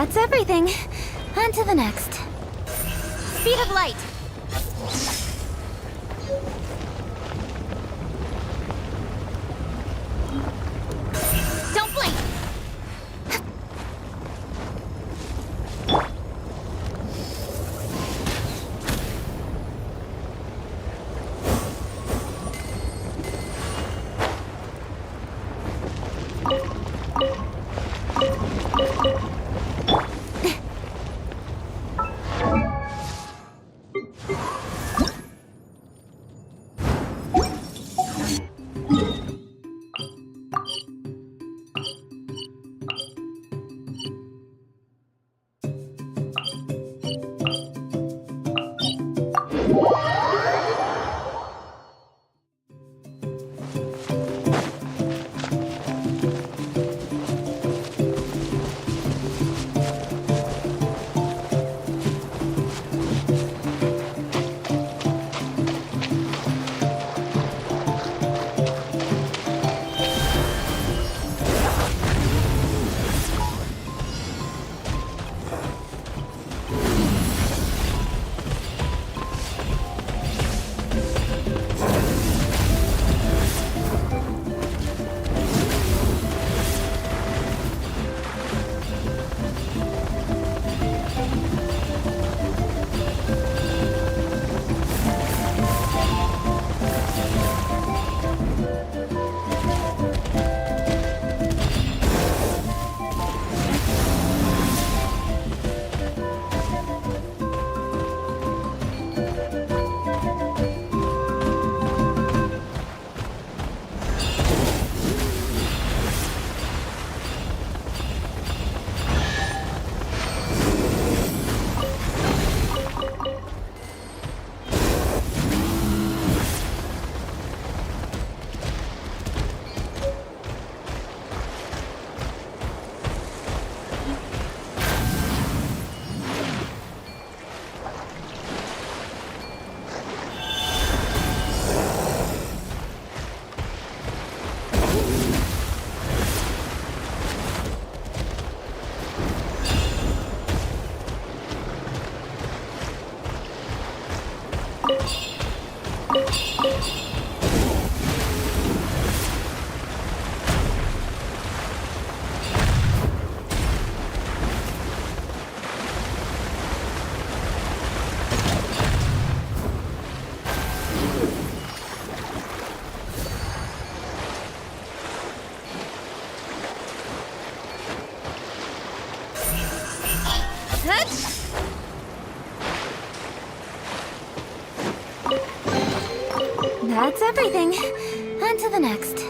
That's everything. On to the next. Speed of light! Don't blink! That's everything. On to the next.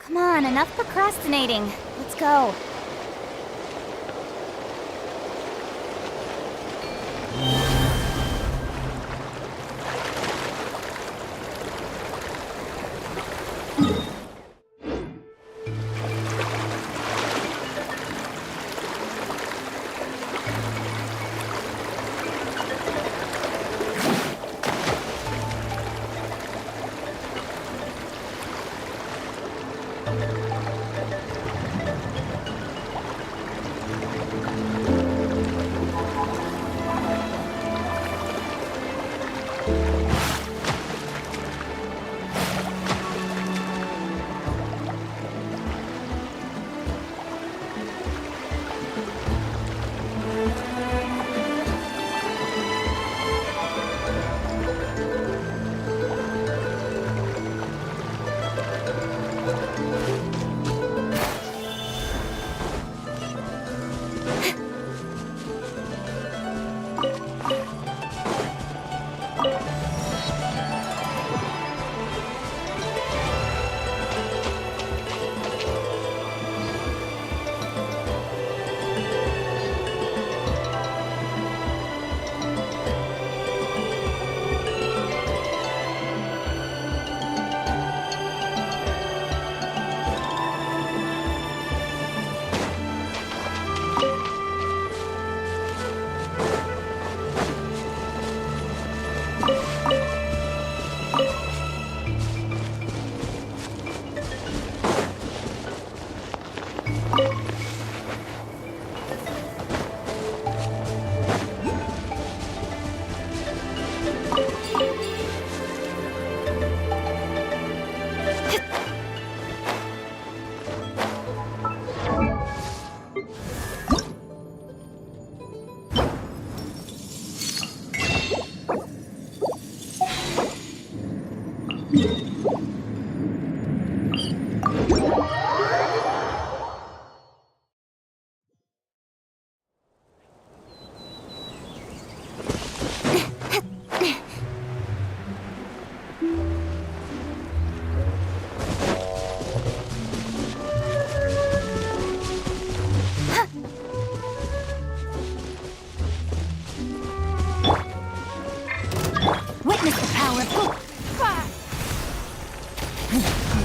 Come on, enough procrastinating. Let's go.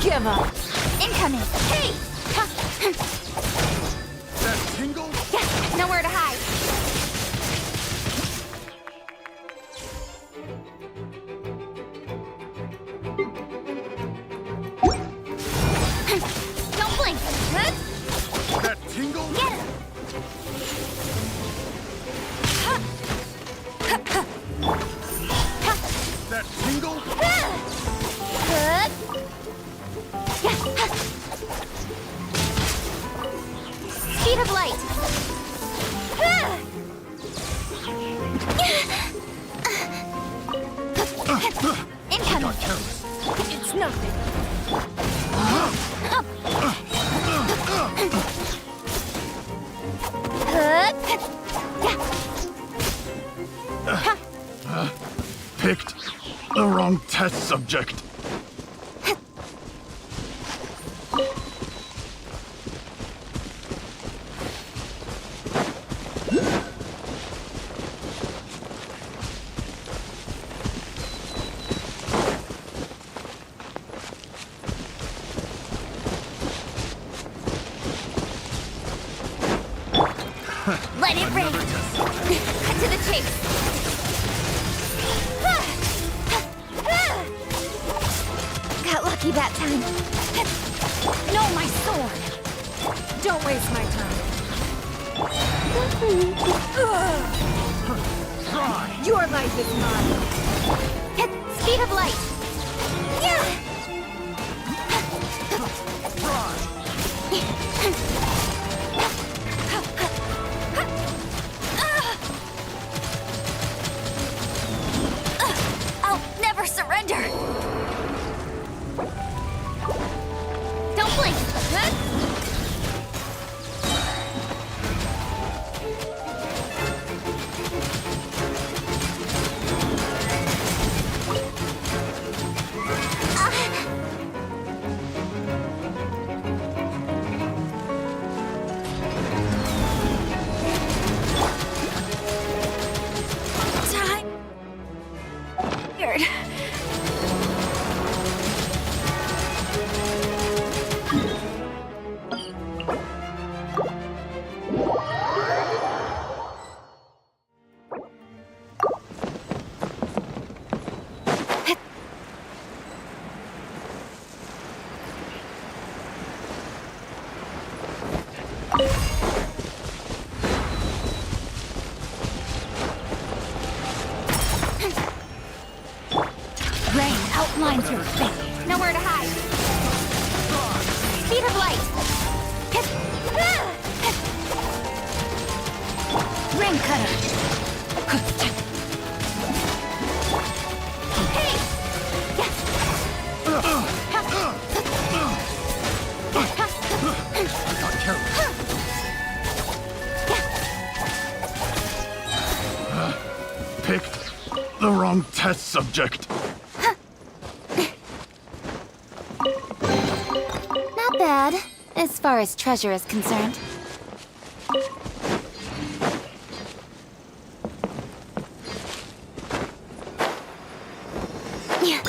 Give up. Incoming! Hey! That tingle? Yeah, nowhere to hide. Don't blink! That tingle? Get him! That tingle? Good. Speed of light. Incoming. Got careless. It's nothing. Picked the wrong test subject. Let it rain. Cut to the chase. Got lucky that time. No, my sword. Don't waste my time. Try. Your life is mine. Speed of light. I'll never surrender. Don't blink. with your face. Nowhere to hide. Speed of light. Ring cutter. Hey! Not careful. Picked the wrong test subject. Not bad, as far as treasure is concerned. Yeah.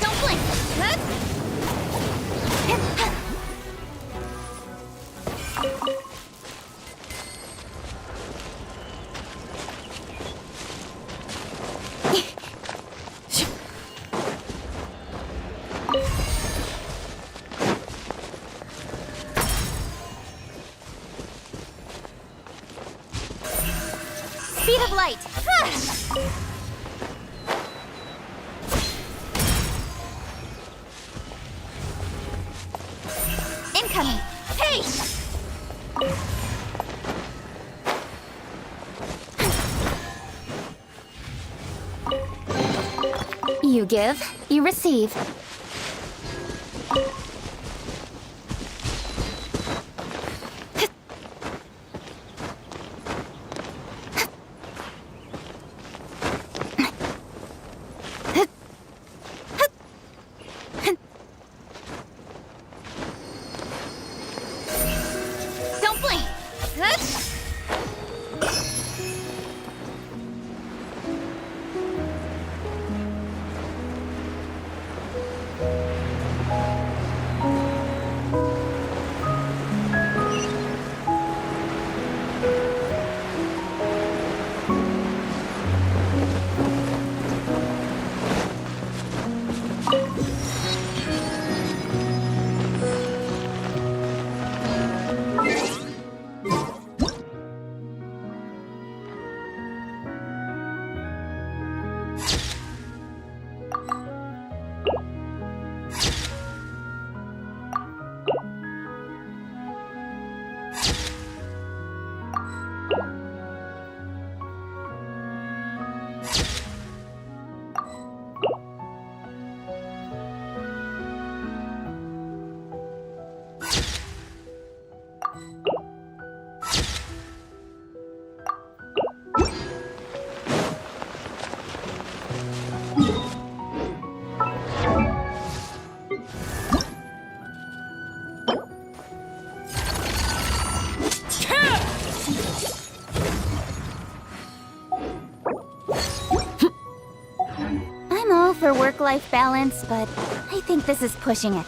Don't blink! Speed of light! Incoming! Hey! You give, you receive. Don't blink! I'm all for work-life balance, but I think this is pushing it.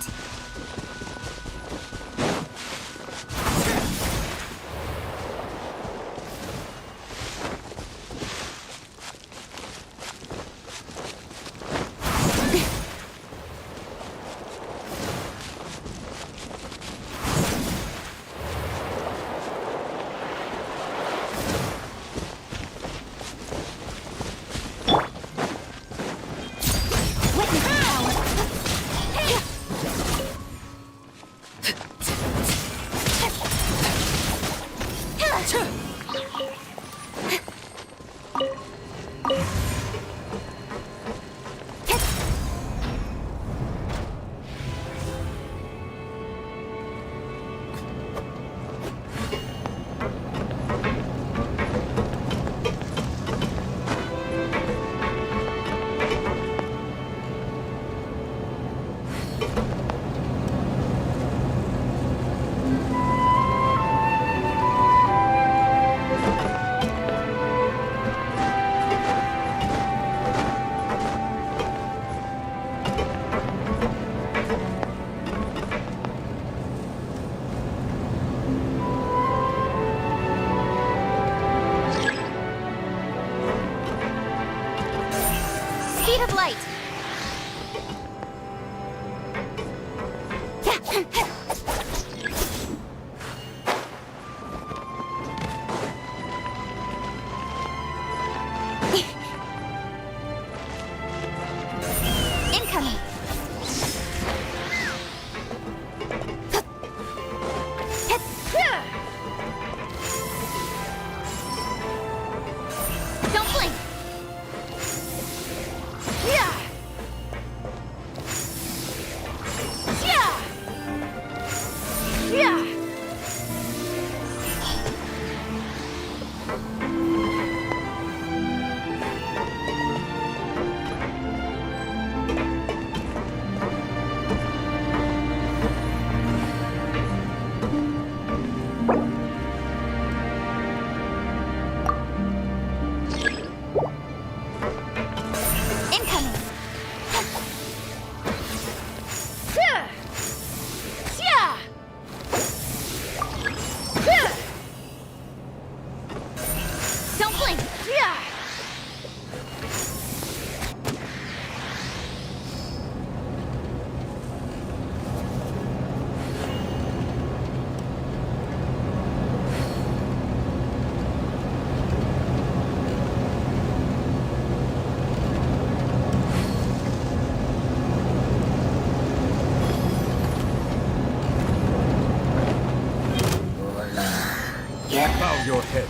Bow your head.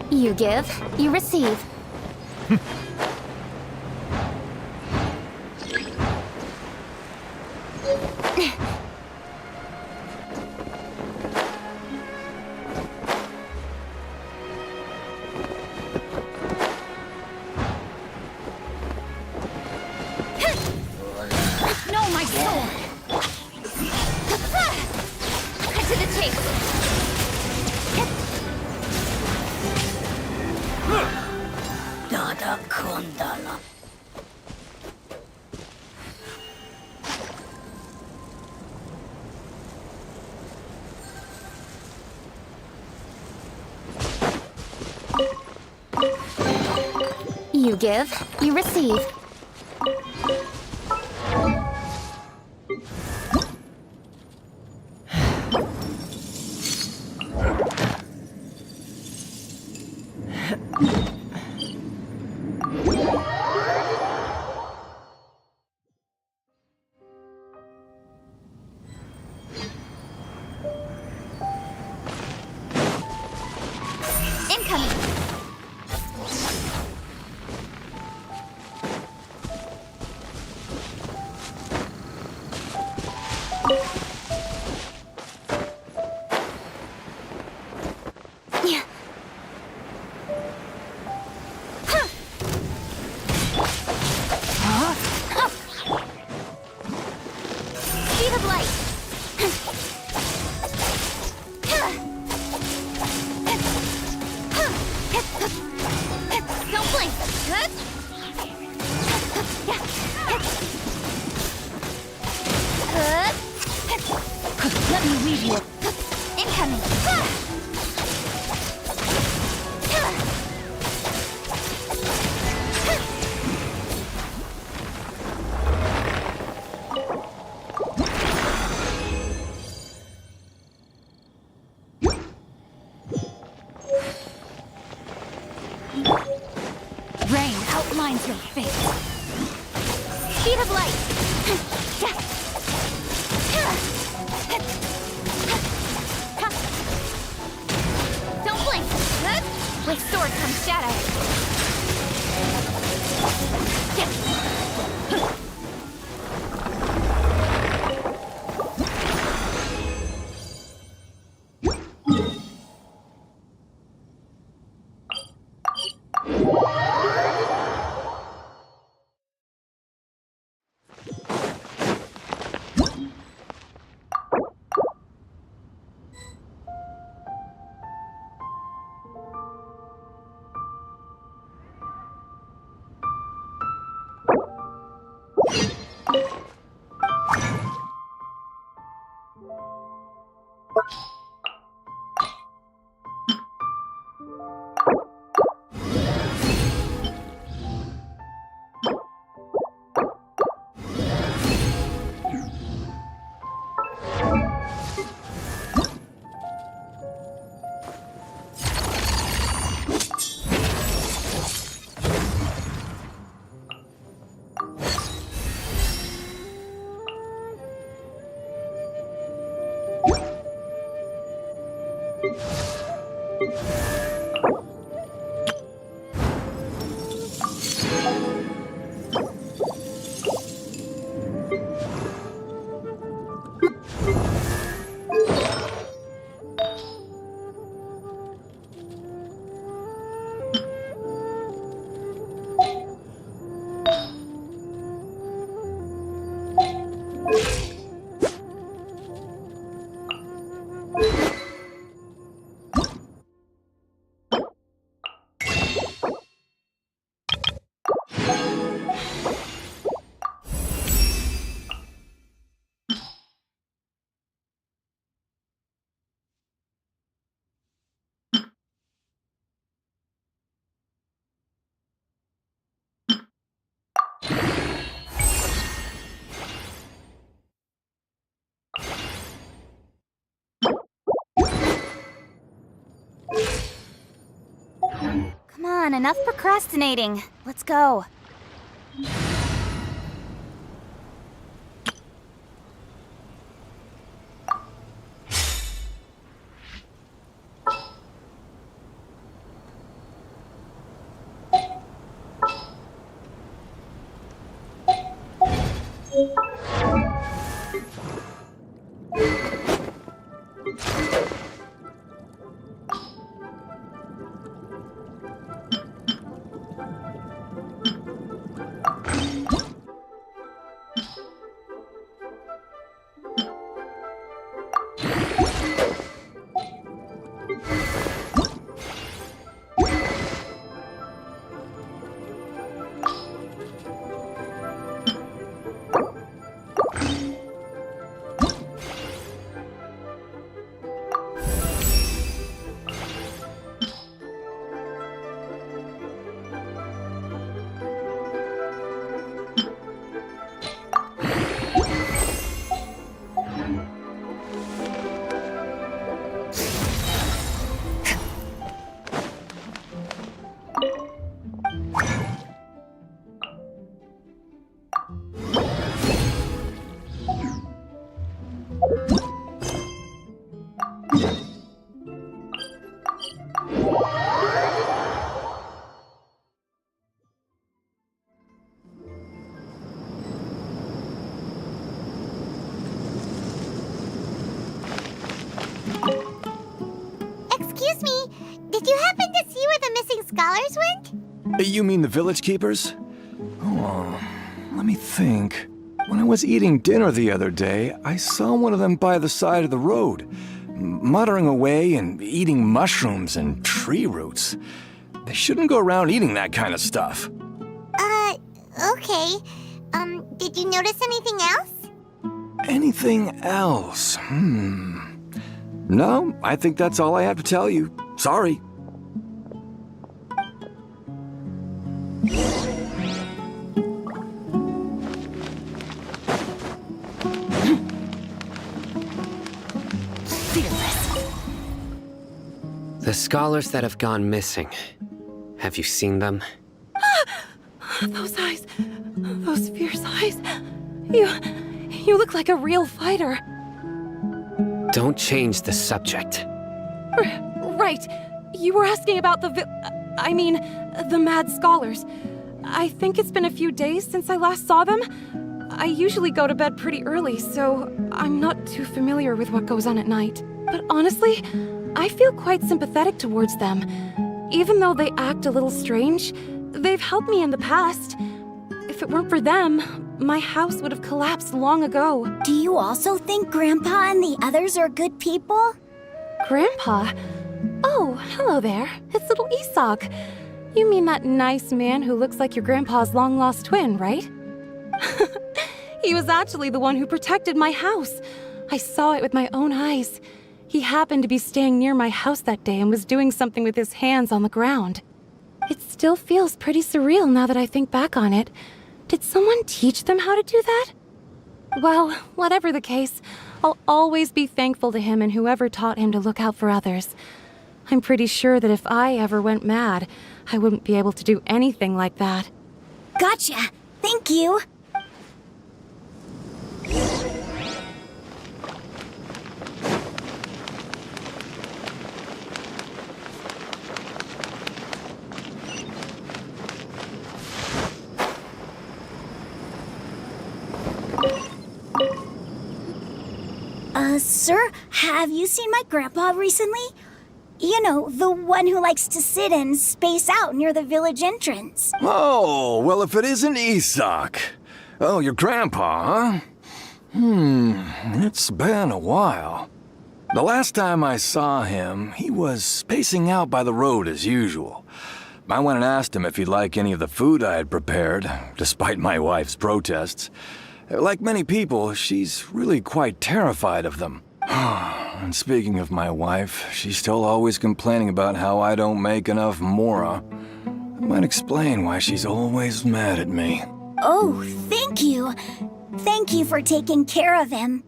You give, you receive. No, my sword! Cut to the chase. Dada Kundala. You give, you receive. Incoming. Yeah. Speed of light. Don't blink. Good. Let me weave you. Incoming. Rain outlines your face. Speed of light. Don't blink. Good. With sword comes shadow. Come on, enough procrastinating. Let's go. Excuse me, did you happen to see where the missing scholars went? You mean the village keepers? Oh, let me think. When I was eating dinner the other day, I saw one of them by the side of the road, muttering away and eating mushrooms and tree roots. They shouldn't go around eating that kind of stuff. Okay. Did you notice anything else? Anything else? No, I think that's all I have to tell you. Sorry. The scholars that have gone missing. Have you seen them? Those eyes. Those fierce eyes. You look like a real fighter. Don't change the subject. Right. You were asking about the mad scholars. I think it's been a few days since I last saw them. I usually go to bed pretty early, so I'm not too familiar with what goes on at night. But honestly, I feel quite sympathetic towards them. Even though they act a little strange, they've helped me in the past. If it weren't for them, my house would have collapsed long ago. Do you also think Grandpa and the others are good people? Grandpa? Oh, hello there. It's little Isak. You mean that nice man who looks like your grandpa's long-lost twin, right? He was actually the one who protected my house. I saw it with my own eyes. He happened to be staying near my house that day and was doing something with his hands on the ground. It still feels pretty surreal now that I think back on it. Did someone teach them how to do that? Well, whatever the case, I'll always be thankful to him and whoever taught him to look out for others. I'm pretty sure that if I ever went mad, I wouldn't be able to do anything like that. Gotcha! Thank you! Sir, have you seen my grandpa recently? You know, the one who likes to sit and space out near the village entrance. Oh, well, if it isn't Isak. Oh, your grandpa, huh? It's been a while. The last time I saw him, he was spacing out by the road as usual. I went and asked him if he'd like any of the food I had prepared, despite my wife's protests. Like many people, she's really quite terrified of them. And speaking of my wife, she's still always complaining about how I don't make enough mora. That might explain why she's always mad at me. Oh, thank you. Thank you for taking care of him.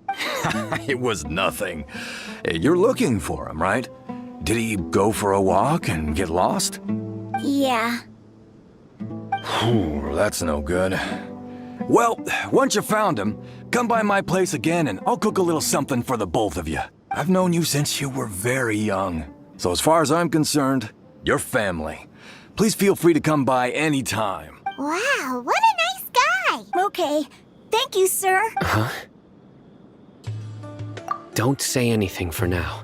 It was nothing. You're looking for him, right? Did he go for a walk and get lost? Yeah. Whew, that's no good. Well, once you found him, come by my place again and I'll cook a little something for the both of you. I've known you since you were very young. So as far as I'm concerned, you're family. Please feel free to come by anytime. Wow, what a nice guy! Okay. Thank you, sir. Huh? Don't say anything for now.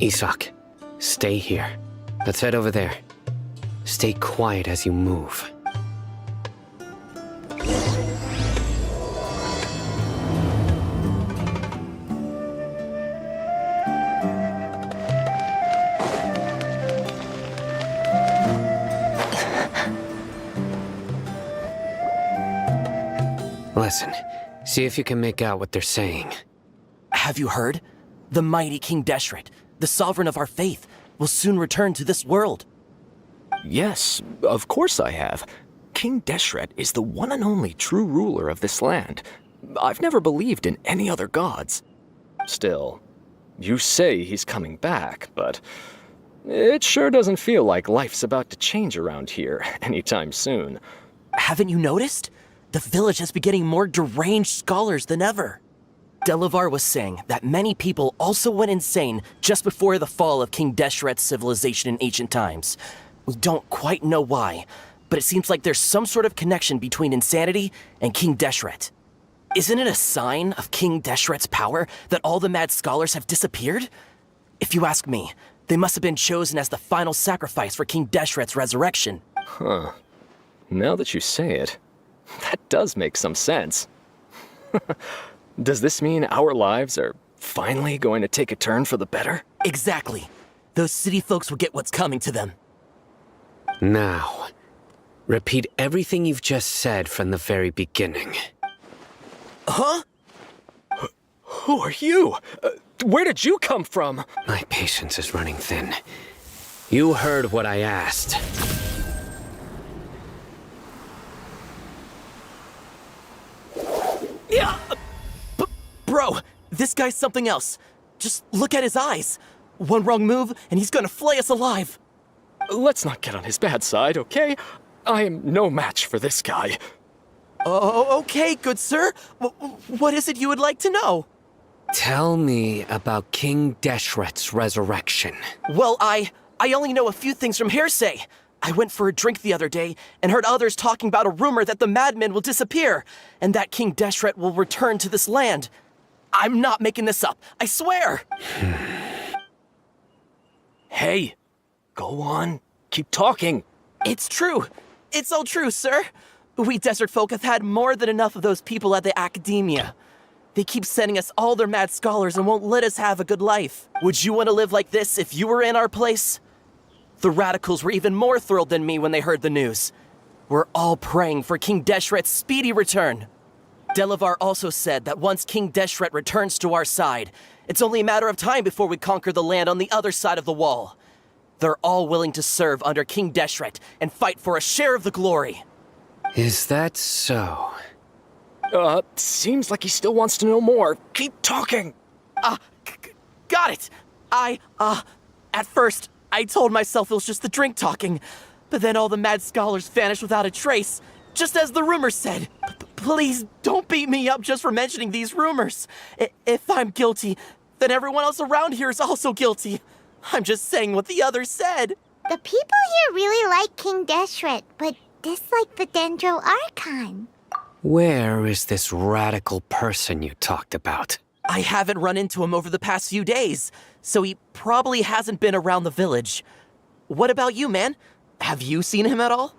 Isak, stay here. Let's head over there. Stay quiet as you move. Listen, see if you can make out what they're saying. Have you heard? The mighty King Deshret, the sovereign of our faith, will soon return to this world. Yes, of course I have. King Deshret is the one and only true ruler of this land. I've never believed in any other gods. Still, you say he's coming back, but it sure doesn't feel like life's about to change around here anytime soon. Haven't you noticed? The village has been getting more deranged scholars than ever. Delavar was saying that many people also went insane just before the fall of King Deshret's civilization in ancient times. We don't quite know why, but it seems like there's some sort of connection between insanity and King Deshret. Isn't it a sign of King Deshret's power that all the mad scholars have disappeared? If you ask me, they must have been chosen as the final sacrifice for King Deshret's resurrection. Huh. Now that you say it, that does make some sense. Does this mean our lives are finally going to take a turn for the better? Exactly. Those city folks will get what's coming to them. Now, repeat everything you've just said from the very beginning. Huh? Who are you? Where did you come from? My patience is running thin. You heard what I asked. Yeah! Bro, this guy's something else. Just look at his eyes. One wrong move, and he's gonna flay us alive. Let's not get on his bad side, okay? I am no match for this guy. Oh, okay, good sir. What is it you would like to know? Tell me about King Deshret's resurrection. Well, I only know a few things from hearsay. I went for a drink the other day and heard others talking about a rumor that the madmen will disappear and that King Deshret will return to this land. I'm not making this up, I swear! Hey, go on. Keep talking. It's true. It's all true, sir. We desert folk have had more than enough of those people at the academia. They keep sending us all their mad scholars and won't let us have a good life. Would you want to live like this if you were in our place? The radicals were even more thrilled than me when they heard the news. We're all praying for King Deshret's speedy return. Delavar also said that once King Deshret returns to our side, it's only a matter of time before we conquer the land on the other side of the wall. They're all willing to serve under King Deshret and fight for a share of the glory. Is that so? Seems like he still wants to know more. Keep talking. Got it. At first, I told myself it was just the drink talking, but then all the mad scholars vanished without a trace, just as the rumors said. Please don't beat me up just for mentioning these rumors. If I'm guilty, then everyone else around here is also guilty. I'm just saying what the others said. The people here really like King Deshret, but dislike the Dendro Archon. Where is this radical person you talked about? I haven't run into him over the past few days, so he probably hasn't been around the village. What about you, man? Have you seen him at all?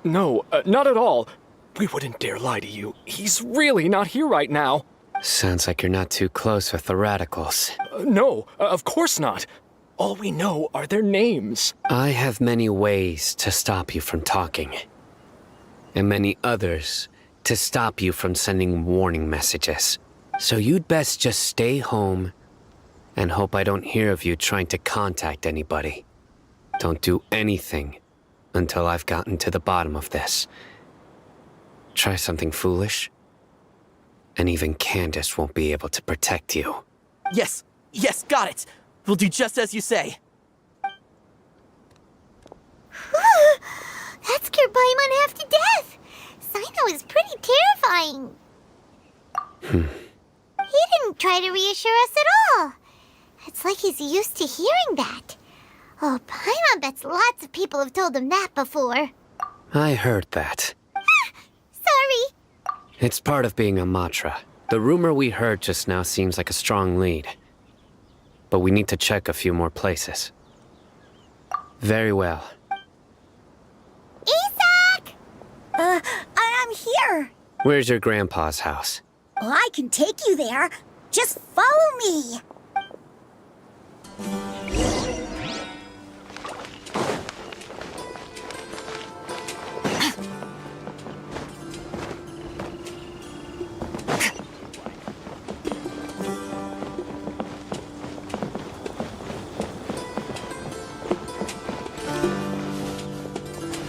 No, not at all. We wouldn't dare lie to you. He's really not here right now. Sounds like you're not too close with the radicals. No, of course not. All we know are their names. I have many ways to stop you from talking. And many others to stop you from sending warning messages. So you'd best just stay home and hope I don't hear of you trying to contact anybody. Don't do anything until I've gotten to the bottom of this. Try something foolish, and even Candace won't be able to protect you. Yes, got it. We'll do just as you say. That scared Paimon half to death. Sino is pretty terrifying. He didn't try to reassure us at all. It's like he's used to hearing that. Oh, Paimon bets lots of people have told him that before. I heard that. Sorry, It's part of being a Matra. The rumor we heard just now seems like a strong lead. But we need to check a few more places. Very well. Isak! I'm here. Where's your grandpa's house? Well, I can take you there. Just follow me.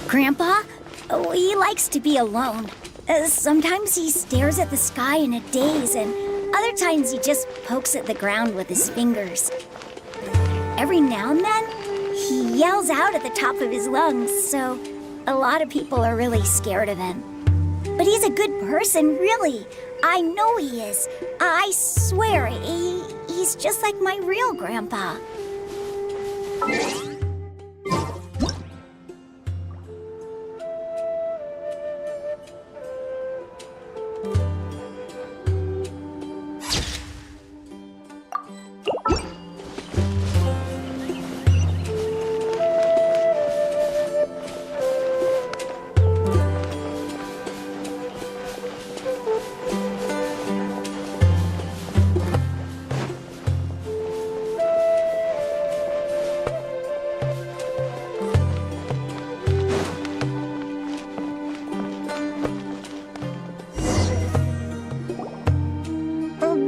Grandpa, he likes to be alone. Sometimes he stares at the sky in a daze, and other times he just pokes at the ground with his fingers. Every now and then, he yells out at the top of his lungs, so a lot of people are really scared of him. But he's a good person, really. I know he is. I swear, he's just like my real grandpa.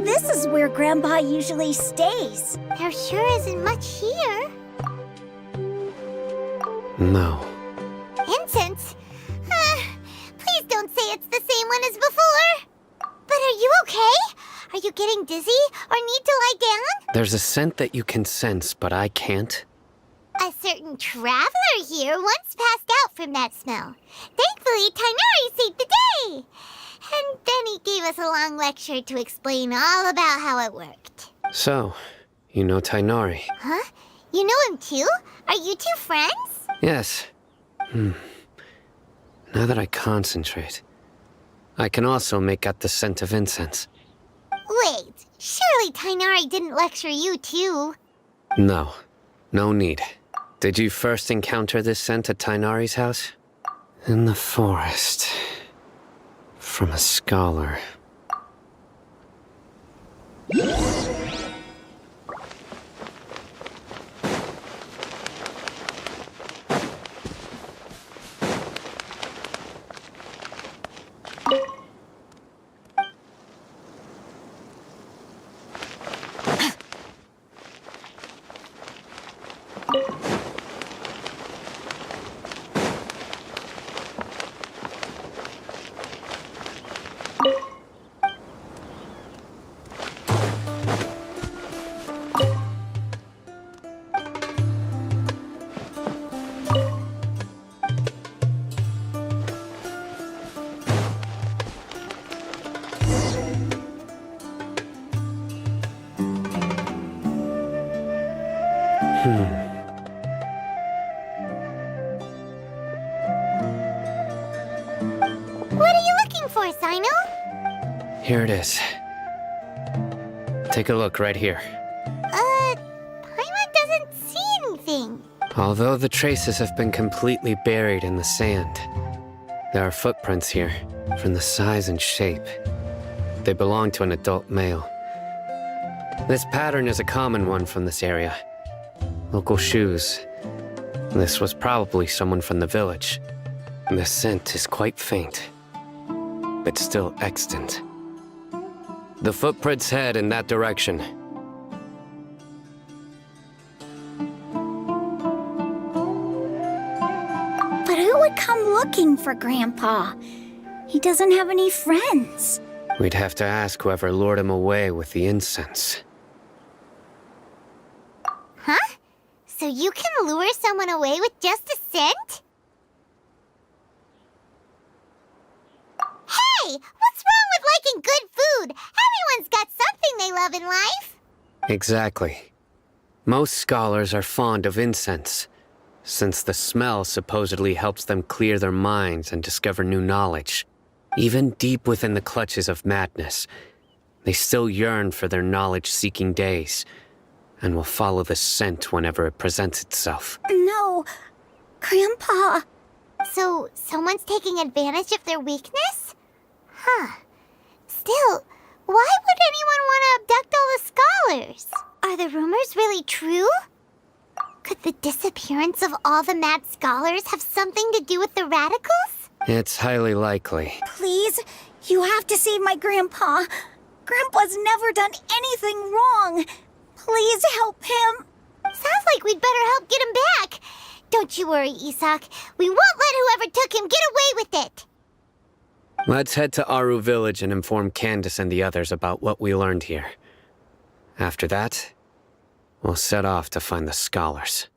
This is where Grandpa usually stays. There sure isn't much here. No. Incense? Please don't say it's the same one as before. But are you okay? Are you getting dizzy or need to lie down? There's a scent that you can sense, but I can't. A certain traveler here once passed out from that smell. Thankfully, Tainari saved the day. And then he gave us a long lecture to explain all about how it worked. So, you know Tainari? Huh? You know him too? Are you two friends? Yes. Now that I concentrate, I can also make out the scent of incense. Wait, surely Tainari didn't lecture you too. No. No need. Did you first encounter this scent at Tainari's house? In the forest. From a scholar. What are you looking for, Sino? Here it is. Take a look right here. Paimon doesn't see anything. Although the traces have been completely buried in the sand, there are footprints here, from the size and shape. They belong to an adult male. This pattern is a common one from this area. Local shoes. This was probably someone from the village. The scent is quite faint, but still extant. The footprints head in that direction. But who would come looking for Grandpa? He doesn't have any friends. We'd have to ask whoever lured him away with the incense. Huh? So you can lure someone away with just a scent? Hey! What's wrong with liking good food? Everyone's got something they love in life. Exactly. Most scholars are fond of incense, since the smell supposedly helps them clear their minds and discover new knowledge. Even deep within the clutches of madness, they still yearn for their knowledge-seeking days, and will follow the scent whenever it presents itself. No, Grandpa. So, someone's taking advantage of their weakness? Huh. Still, why would anyone want to abduct all the scholars? Are the rumors really true? Could the disappearance of all the mad scholars have something to do with the radicals? It's highly likely. Please, you have to save my Grandpa. Grandpa's never done anything wrong. Please help him. Sounds like we'd better help get him back. Don't you worry, Isak. We won't let whoever took him get away with it. Let's head to Aru Village and inform Candace and the others about what we learned here. After that, we'll set off to find the scholars.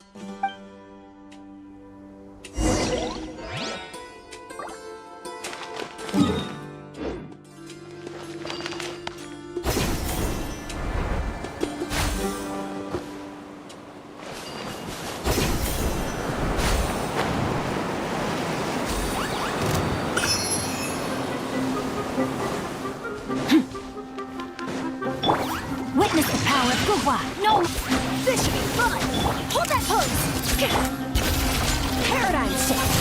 Witness the power of Gugwa. No, this should be fun. Hold that pose. Paradigm shift.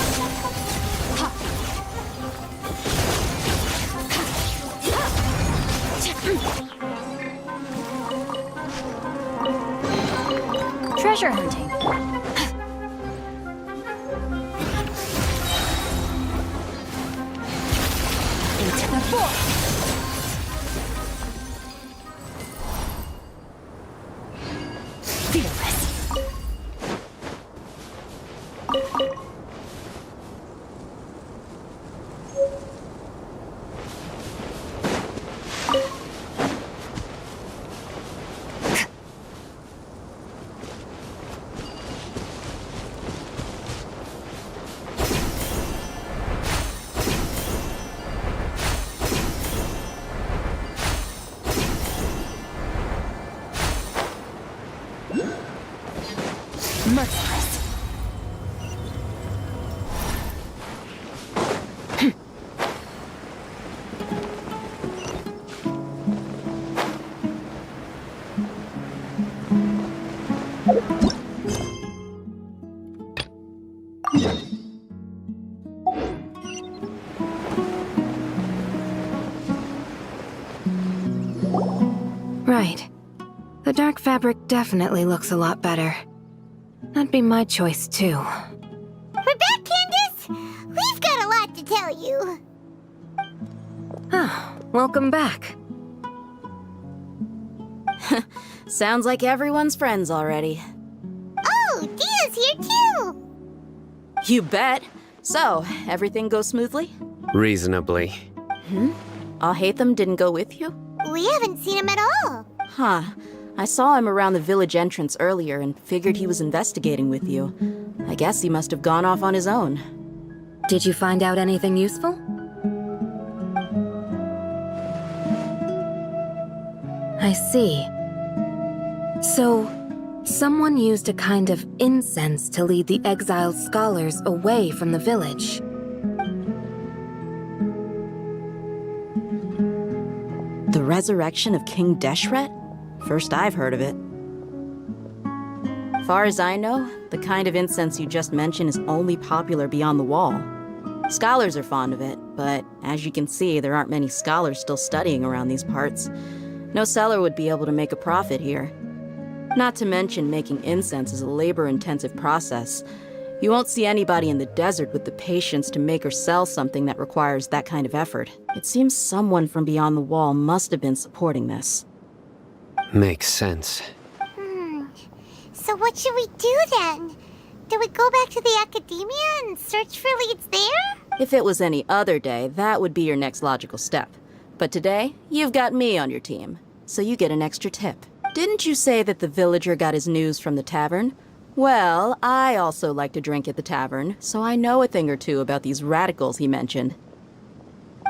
Treasure hunting. Into the forest. Fearless. Merciless. Right. The dark fabric definitely looks a lot better. That'd be my choice, too. We're back, Candace! We've got a lot to tell you. Ah, welcome back. Sounds like everyone's friends already. Oh, Dia's here too! You bet. So, everything goes smoothly? Reasonably. Alhaitham didn't go with you? We haven't seen him at all. Huh. I saw him around the village entrance earlier and figured he was investigating with you. I guess he must have gone off on his own. Did you find out anything useful? I see. So, someone used a kind of incense to lead the exiled scholars away from the village. The resurrection of King Deshret? First I've heard of it. Far as I know, the kind of incense you just mentioned is only popular beyond the wall. Scholars are fond of it, but as you can see, there aren't many scholars still studying around these parts. No seller would be able to make a profit here. Not to mention, making incense is a labor-intensive process. You won't see anybody in the desert with the patience to make or sell something that requires that kind of effort. It seems someone from beyond the wall must have been supporting this. Makes sense. So what should we do then? Do we go back to the academia and search for leads there? If it was any other day, that would be your next logical step. But today, you've got me on your team, so you get an extra tip. Didn't you say that the villager got his news from the tavern? Well, I also like to drink at the tavern, so I know a thing or two about these radicals he mentioned.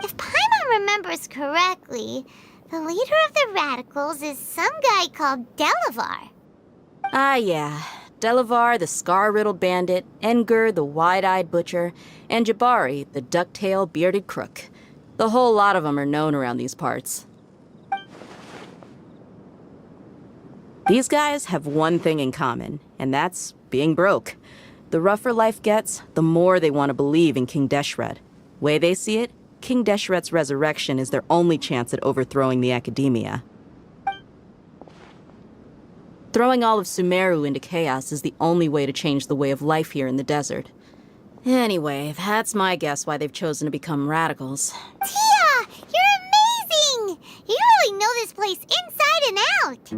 If Paimon remembers correctly, the leader of the radicals is some guy called Delavar. Ah, yeah. Delavar, the scar-riddled bandit, Engur, the wide-eyed butcher, and Jabari, the duck-tailed bearded crook. The whole lot of them are known around these parts. These guys have one thing in common, and that's being broke. The rougher life gets, the more they want to believe in King Deshret. Way they see it, King Deshret's resurrection is their only chance at overthrowing the Academia. Throwing all of Sumeru into chaos is the only way to change the way of life here in the desert. Anyway, that's my guess why they've chosen to become radicals. Tia! You're amazing! You really know this place inside and out!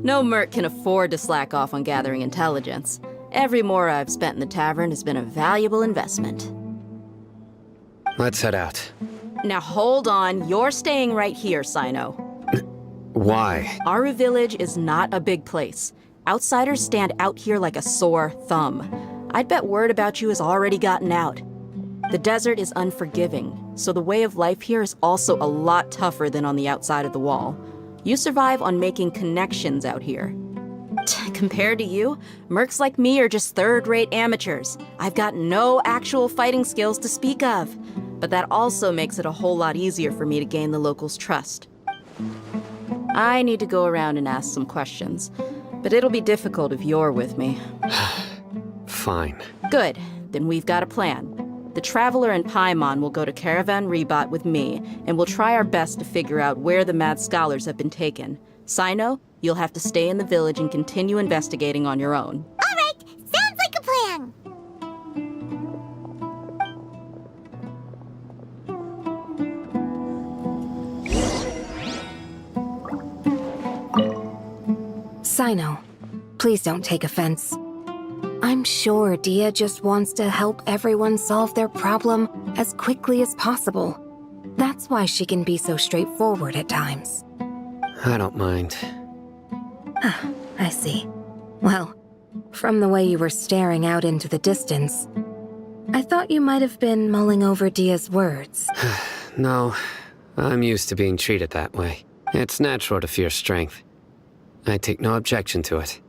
No merc can afford to slack off on gathering intelligence. Every mora I've spent in the tavern has been a valuable investment. Let's head out. Now hold on, you're staying right here, Sino. Why? Aru Village is not a big place. Outsiders stand out here like a sore thumb. I'd bet word about you has already gotten out. The desert is unforgiving, so the way of life here is also a lot tougher than on the outside of the wall. You survive on making connections out here. Compared to you, mercs like me are just third-rate amateurs. I've got no actual fighting skills to speak of. But that also makes it a whole lot easier for me to gain the locals' trust. I need to go around and ask some questions, but it'll be difficult if you're with me. Fine. Good, then we've got a plan. The Traveler and Paimon will go to Caravan Rebat with me, and we'll try our best to figure out where the Mad Scholars have been taken. Sino, you'll have to stay in the village and continue investigating on your own. All right, sounds like a plan. Sino, please don't take offense. I'm sure Dia just wants to help everyone solve their problem as quickly as possible. That's why she can be so straightforward at times. I don't mind. I see. Well, from the way you were staring out into the distance, I thought you might have been mulling over Dia's words. No, I'm used to being treated that way. It's natural to fear strength. I take no objection to it.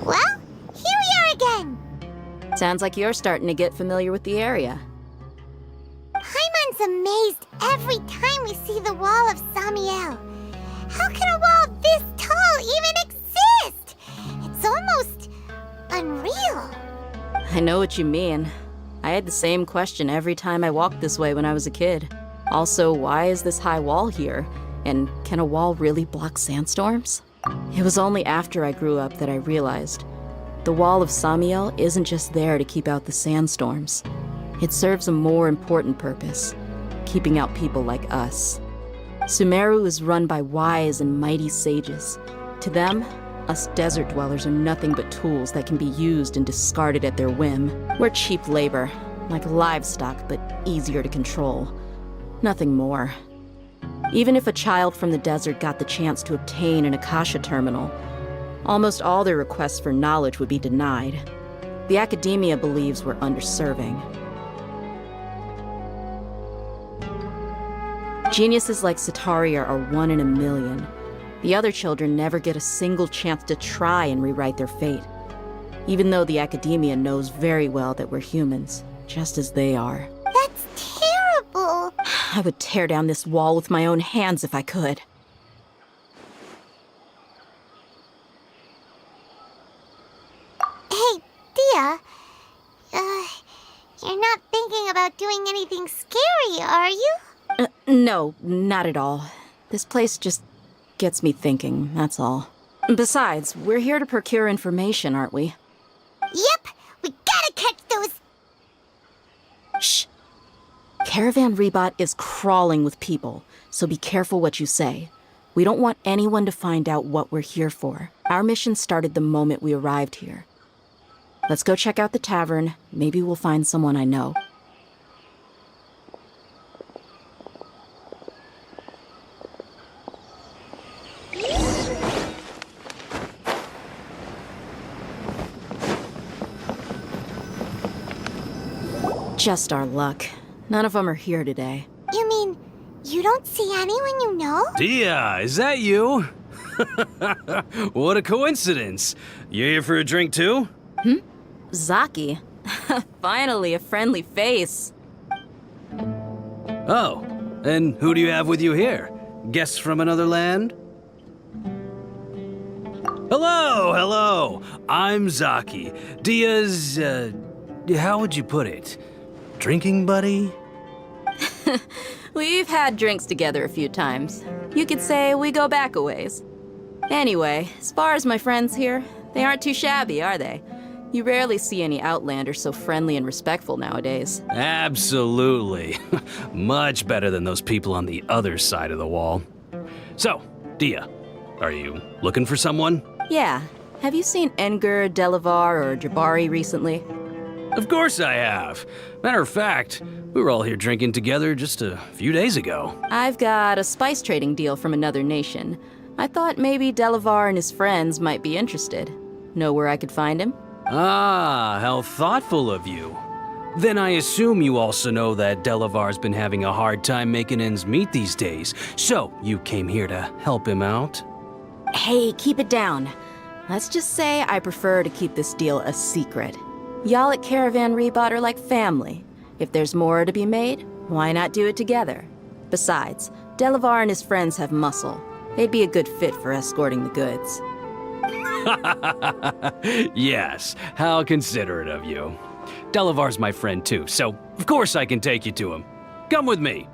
Well, here we are again. Sounds like you're starting to get familiar with the area. Paimon's amazed every time we see the wall of Samiel. How can a wall this tall even exist? It's almost unreal. I know what you mean. I had the same question every time I walked this way when I was a kid. Also, why is this high wall here? And can a wall really block sandstorms? It was only after I grew up that I realized the wall of Samiel isn't just there to keep out the sandstorms. It serves a more important purpose, keeping out people like us. Sumeru is run by wise and mighty sages. To them, us desert dwellers are nothing but tools that can be used and discarded at their whim. We're cheap labor, like livestock, but easier to control. Nothing more. Even if a child from the desert got the chance to obtain an Akasha terminal, almost all their requests for knowledge would be denied. The Academia believes we're underserving. Geniuses like Sataria are one in a million. The other children never get a single chance to try and rewrite their fate, even though the Academia knows very well that we're humans, just as they are. That's terrible. I would tear down this wall with my own hands if I could. Hey, Dia. You're not thinking about doing anything scary, are you? No, not at all. This place just gets me thinking, that's all. Besides, we're here to procure information, aren't we? catch those... Shh. Caravan Rebot is crawling with people, so be careful what you say. We don't want anyone to find out what we're here for. Our mission started the moment we arrived here. Let's go check out the tavern. Maybe we'll find someone I know. Just our luck. None of them are here today. You mean, you don't see anyone you know? Dia, is that you? What a coincidence. You here for a drink too? Zaki. Finally, a friendly face. Oh, and who do you have with you here? Guests from another land? Hello, hello. I'm Zaki. Dia's, how would you put it? Drinking buddy? We've had drinks together a few times. You could say we go back a ways. Anyway, as far as my friends here, they aren't too shabby, are they? You rarely see any Outlanders so friendly and respectful nowadays. Absolutely. Much better than those people on the other side of the wall. So, Dia, are you looking for someone? Yeah. Have you seen Enger, Delavar, or Jabari recently? Of course I have. Matter of fact, we were all here drinking together just a few days ago. I've got a spice trading deal from another nation. I thought maybe Delavar and his friends might be interested. Know where I could find him? Ah, how thoughtful of you. Then I assume you also know that Delavar's been having a hard time making ends meet these days, so you came here to help him out? Hey, keep it down. Let's just say I prefer to keep this deal a secret. Y'all at Caravan Rebot are like family. If there's more to be made, why not do it together? Besides, Delavar and his friends have muscle. They'd be a good fit for escorting the goods. Yes, how considerate of you. Delavar's my friend too, so of course I can take you to him. Come with me.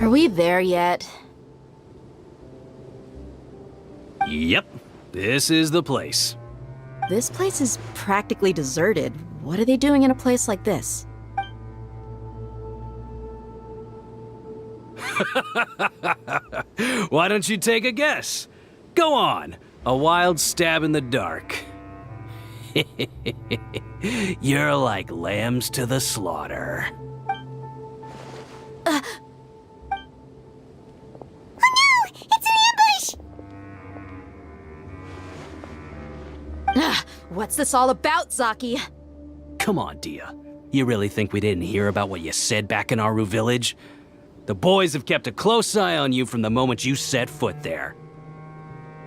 Are we there yet? Yep, this is the place. This place is practically deserted. What are they doing in a place like this? Why don't you take a guess? Go on, a wild stab in the dark. You're like lambs to the slaughter. Oh no! It's an ambush! What's this all about, Zaki? Come on, Dia. You really think we didn't hear about what you said back in Aru village? The boys have kept a close eye on you from the moment you set foot there.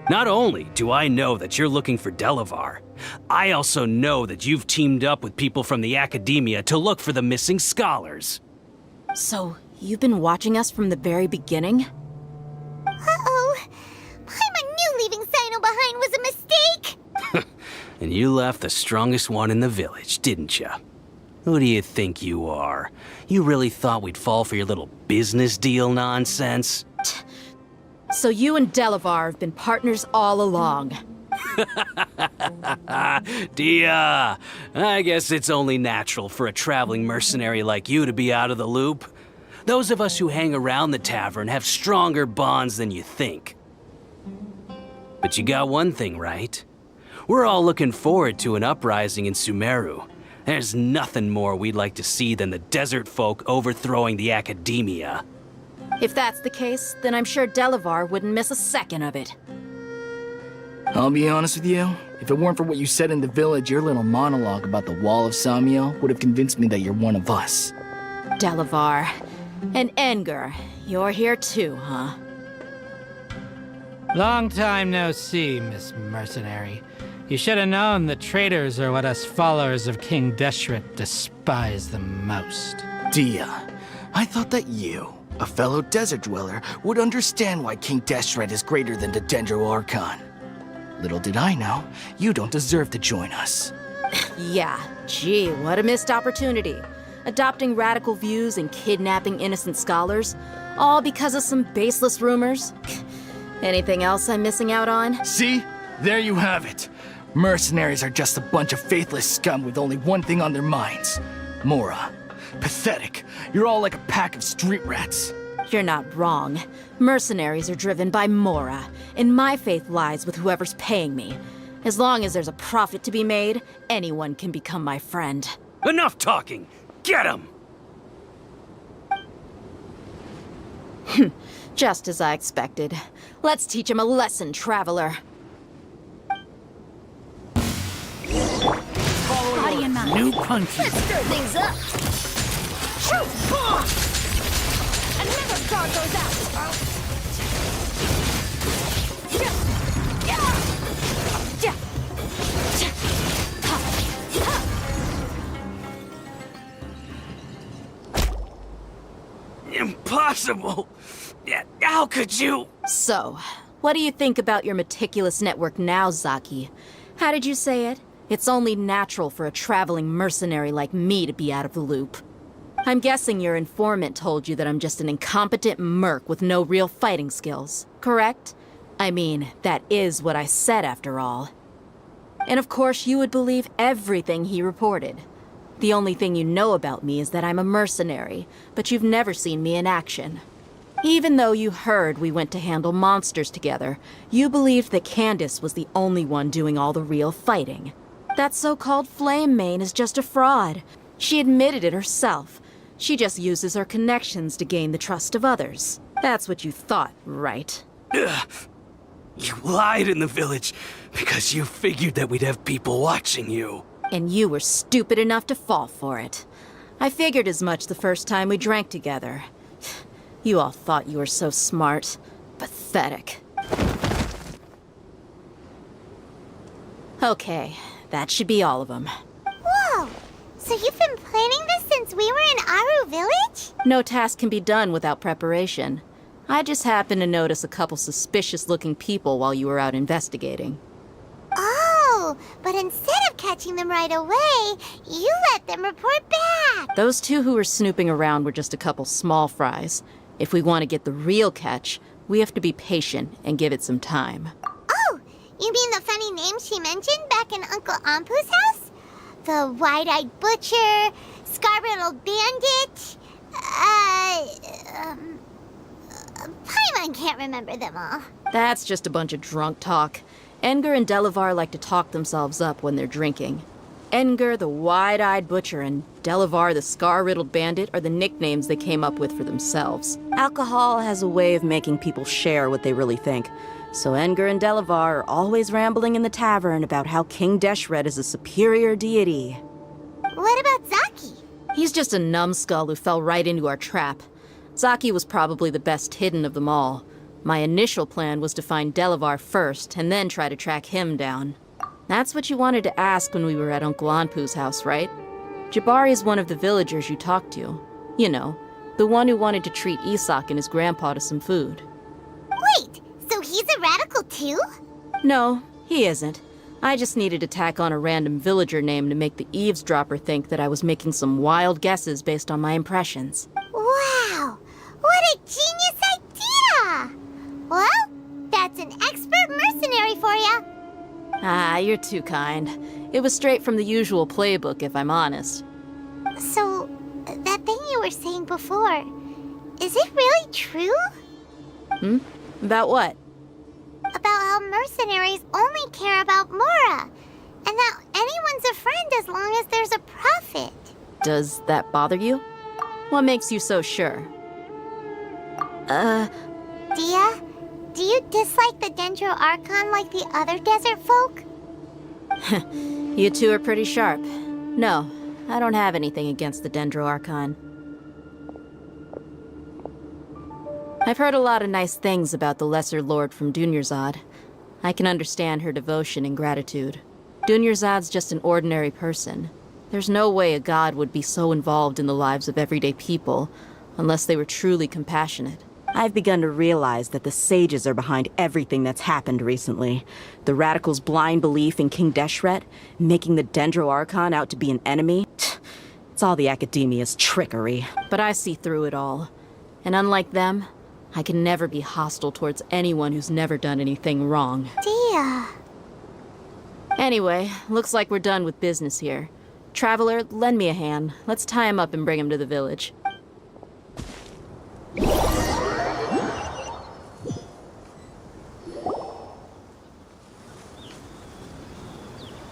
Not only do I know that you're looking for Delavar, I also know that you've teamed up with people from the Academia to look for the missing scholars. So, you've been watching us from the very beginning? Uh-oh. Paimon knew leaving Sino behind was a mistake! And you left the strongest one in the village, didn't you? Who do you think you are? You really thought we'd fall for your little business deal nonsense? So you and Delavar have been partners all along. Dia, I guess it's only natural for a traveling mercenary like you to be out of the loop. Those of us who hang around the tavern have stronger bonds than you think. But you got one thing right. We're all looking forward to an uprising in Sumeru. There's nothing more we'd like to see than the desert folk overthrowing the Academia. If that's the case, then I'm sure Delavar wouldn't miss a second of it. I'll be honest with you, if it weren't for what you said in the village, your little monologue about the Wall of Samiel would have convinced me that you're one of us. Delavar. And Engar, you're here too, huh? Long time no see, Miss Mercenary. You should have known that traitors are what us followers of King Deshret despise the most. Dia, I thought that you, a fellow desert dweller, would understand why King Deshret is greater than the Dendro Archon. Little did I know, you don't deserve to join us. Yeah, gee, what a missed opportunity. Adopting radical views and kidnapping innocent scholars, all because of some baseless rumors. Anything else I'm missing out on? See? There you have it. Mercenaries are just a bunch of faithless scum with only one thing on their minds. Mora. Pathetic. You're all like a pack of street rats. You're not wrong. Mercenaries are driven by Mora, and my faith lies with whoever's paying me. As long as there's a profit to be made, anyone can become my friend. Enough talking! Get him! Just as I expected. Let's teach him a lesson, traveler. Body and mind. New punches. Let's stir things up. Shoot! And never guard those out. Impossible! Yeah, how could you? So, what do you think about your meticulous network now, Zaki? How did you say it? It's only natural for a traveling mercenary like me to be out of the loop. I'm guessing your informant told you that I'm just an incompetent merc with no real fighting skills, correct? I mean, that is what I said after all. And of course you would believe everything he reported. The only thing you know about me is that I'm a mercenary, but you've never seen me in action. Even though you heard we went to handle monsters together, you believed that Candace was the only one doing all the real fighting. That so-called Flame Mane is just a fraud. She admitted it herself. She just uses her connections to gain the trust of others. That's what you thought, right? Ugh. You lied in the village because you figured that we'd have people watching you. And you were stupid enough to fall for it. I figured as much the first time we drank together. You all thought you were so smart. Pathetic. Okay, that should be all of them. Whoa! So you've been planning this since we were in Aru village? No task can be done without preparation. I just happened to notice a couple suspicious-looking people while you were out investigating. Oh, but instead of catching them right away, you let them report back! Those two who were snooping around were just a couple small fries. If we want to get the real catch, we have to be patient and give it some time. Oh, you mean the funny name she mentioned back in Uncle Ampu's house? The wide-eyed butcher, scar-riddled bandit, Paimon can't remember them all. That's just a bunch of drunk talk. Edgar and Delavar like to talk themselves up when they're drinking. Edgar, the wide-eyed butcher, and Delavar, the scar-riddled bandit, are the nicknames they came up with for themselves. Alcohol has a way of making people share what they really think. So Edgar and Delavar are always rambling in the tavern about how King Deshret is a superior deity. What about Zaki? He's just a numbskull who fell right into our trap. Zaki was probably the best hidden of them all. My initial plan was to find Delavar first, and then try to track him down. That's what you wanted to ask when we were at Uncle Anpu's house, right? Jabari is one of the villagers you talked to. You know, the one who wanted to treat Isak and his grandpa to some food. Wait, so he's a radical too? No, he isn't. I just needed to tack on a random villager name to make the eavesdropper think that I was making some wild guesses based on my impressions. Wow, what a genius idea! Well, that's an expert mercenary for you. Ah, you're too kind. It was straight from the usual playbook, if I'm honest. So, that thing you were saying before, is it really true? About what? About how mercenaries only care about Mora, and that anyone's a friend as long as there's a profit. Does that bother you? What makes you so sure? Dia, do you dislike the Dendro Archon like the other desert folk? You two are pretty sharp. No, I don't have anything against the Dendro Archon. I've heard a lot of nice things about the Lesser Lord from Dunyarzad. I can understand her devotion and gratitude. Dunyarzad's just an ordinary person. There's no way a god would be so involved in the lives of everyday people, unless they were truly compassionate. I've begun to realize that the sages are behind everything that's happened recently. The radicals' blind belief in King Deshret, making the Dendro Archon out to be an enemy. It's all the academia's trickery. But I see through it all. And unlike them, I can never be hostile towards anyone who's never done anything wrong. Dia. Anyway, looks like we're done with business here. Traveler, lend me a hand. Let's tie him up and bring him to the village.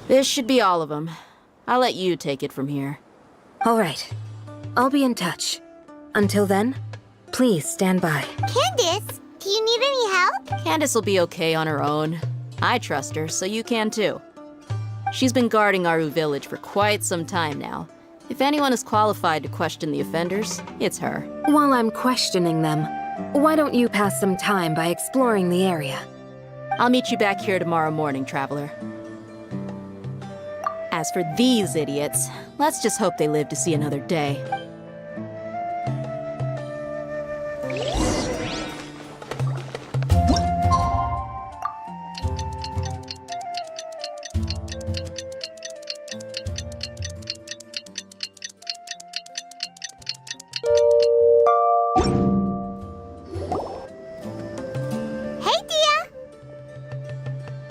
This should be all of them. I'll let you take it from here. All right. I'll be in touch. Until then, please stand by. Candace, do you need any help? Candace will be okay on her own. I trust her, so you can too. She's been guarding Aru village for quite some time now. If anyone is qualified to question the offenders, it's her. While I'm questioning them, why don't you pass some time by exploring the area? I'll meet you back here tomorrow morning, Traveler. As for these idiots, let's just hope they live to see another day. Hey, Dia!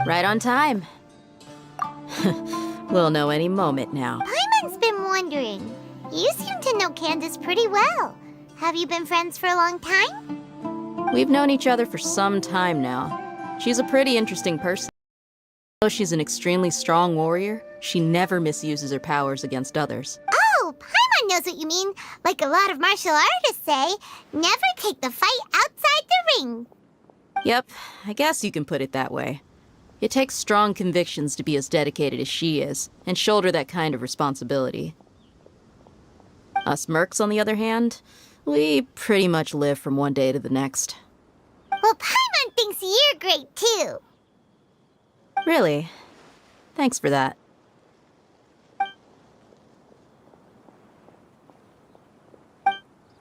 Right on time. We'll know any moment now. Paimon's been wondering. You seem to know Candace pretty well. Have you been friends for a long time? We've known each other for some time now. She's a pretty interesting person. Though she's an extremely strong warrior, she never misuses her powers against others. Oh, Paimon knows what you mean. Like a lot of martial artists say, never take the fight outside the ring. Yep, I guess you can put it that way. It takes strong convictions to be as dedicated as she is, and shoulder that kind of responsibility. Us mercs, on the other hand, we pretty much live from one day to the next. Well, Paimon thinks you're great too. Really? Thanks for that.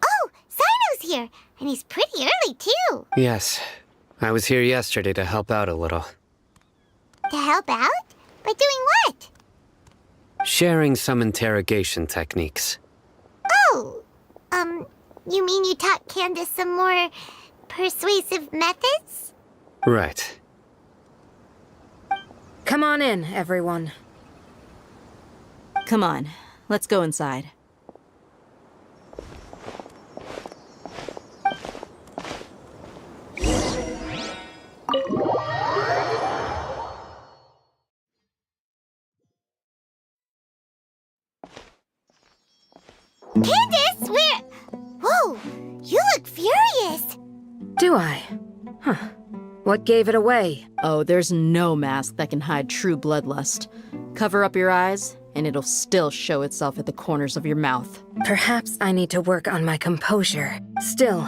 Oh, Sino's here, and he's pretty early too. Yes. I was here yesterday to help out a little. To help out? By doing what? Sharing some interrogation techniques. Oh, You mean you taught Candace some more persuasive methods? Right. Come on in, everyone. Come on, let's go inside. Candace, where... Whoa, you look furious. Do I? Huh. What gave it away? Oh, there's no mask that can hide true bloodlust. Cover up your eyes, and it'll still show itself at the corners of your mouth. Perhaps I need to work on my composure. Still,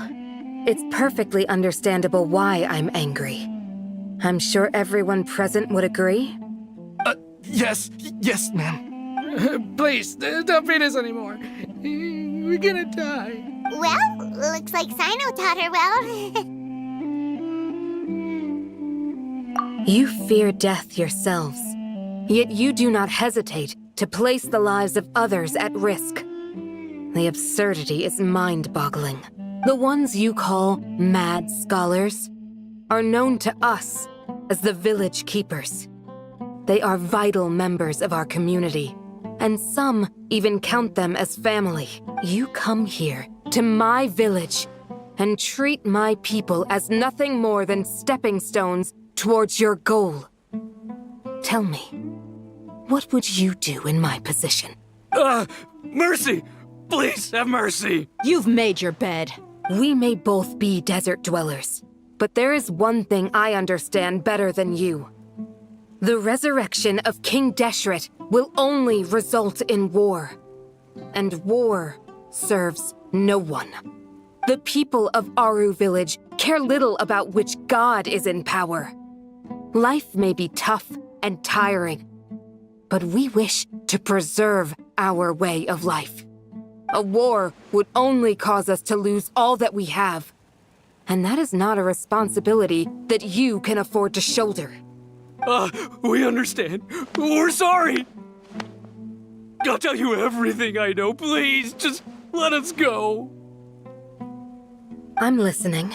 it's perfectly understandable why I'm angry. I'm sure everyone present would agree. Yes, ma'am. Please, don't beat us anymore. We're gonna die. Well, looks like Sino taught her well. You fear death yourselves, yet you do not hesitate to place the lives of others at risk. The absurdity is mind-boggling. The ones you call mad scholars are known to us as the village keepers. They are vital members of our community, and some even count them as family. You come here to my village and treat my people as nothing more than stepping stones towards your goal. Tell me, what would you do in my position? Mercy! Please, have mercy! You've made your bed. We may both be desert dwellers, but there is one thing I understand better than you. The resurrection of King Deshret will only result in war. And war serves no one. The people of Aru Village care little about which god is in power. Life may be tough and tiring, but we wish to preserve our way of life. A war would only cause us to lose all that we have, and that is not a responsibility that you can afford to shoulder. We understand. We're sorry. I'll tell you everything I know. Please, just let us go. I'm listening.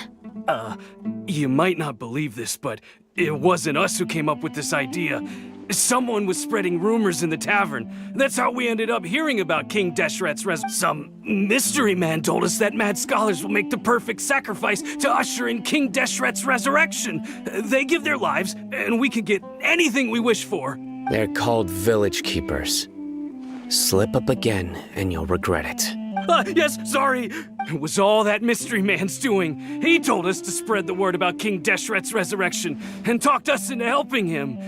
You might not believe this, but it wasn't us who came up with this idea. Someone was spreading rumors in the tavern. That's how we ended up hearing about King Deshret's Some mystery man told us that mad scholars will make the perfect sacrifice to usher in King Deshret's resurrection. They give their lives, and we can get anything we wish for. They're called village keepers. Slip up again, and you'll regret it. Yes, sorry. It was all that mystery man's doing. He told us to spread the word about King Deshret's resurrection, and talked us into helping him.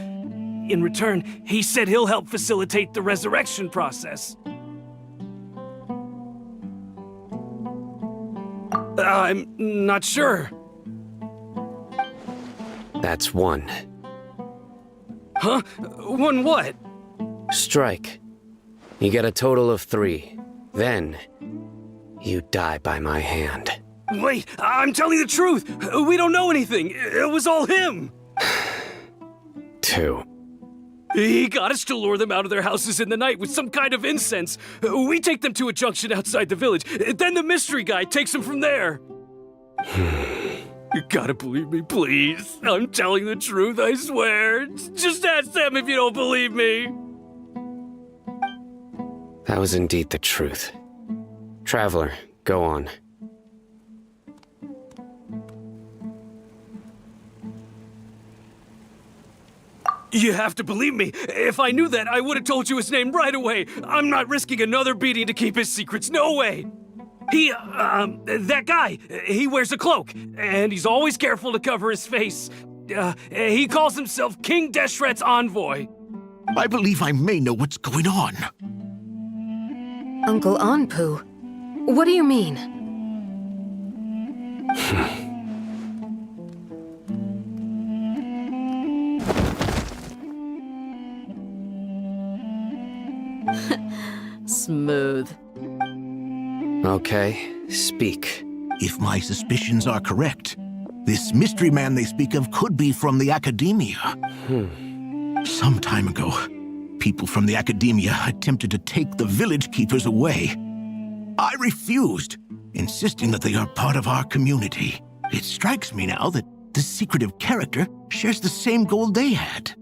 In return, he said he'll help facilitate the resurrection process. I'm not sure. That's one. Huh? One what? Strike. You get a total of 3. Then, you die by my hand. Wait, I'm telling the truth. We don't know anything. It was all him. 2. He got us to lure them out of their houses in the night with some kind of incense. We take them to a junction outside the village. Then the mystery guy takes them from there. You gotta believe me, please. I'm telling the truth, I swear. Just ask them if you don't believe me. That was indeed the truth. Traveler, go on. You have to believe me. If I knew that, I would have told you his name right away. I'm not risking another beating to keep his secrets. No way. That guy, he wears a cloak, and he's always careful to cover his face. He calls himself King Deshret's envoy. I believe I may know what's going on. Uncle Anpu, what do you mean? Smooth. Okay, speak. If my suspicions are correct, this mystery man they speak of could be from the Academia. Some time ago, people from the Academia attempted to take the village keepers away. I refused. insisting that they are part of our community. It strikes me now that this secretive character shares the same goal they had.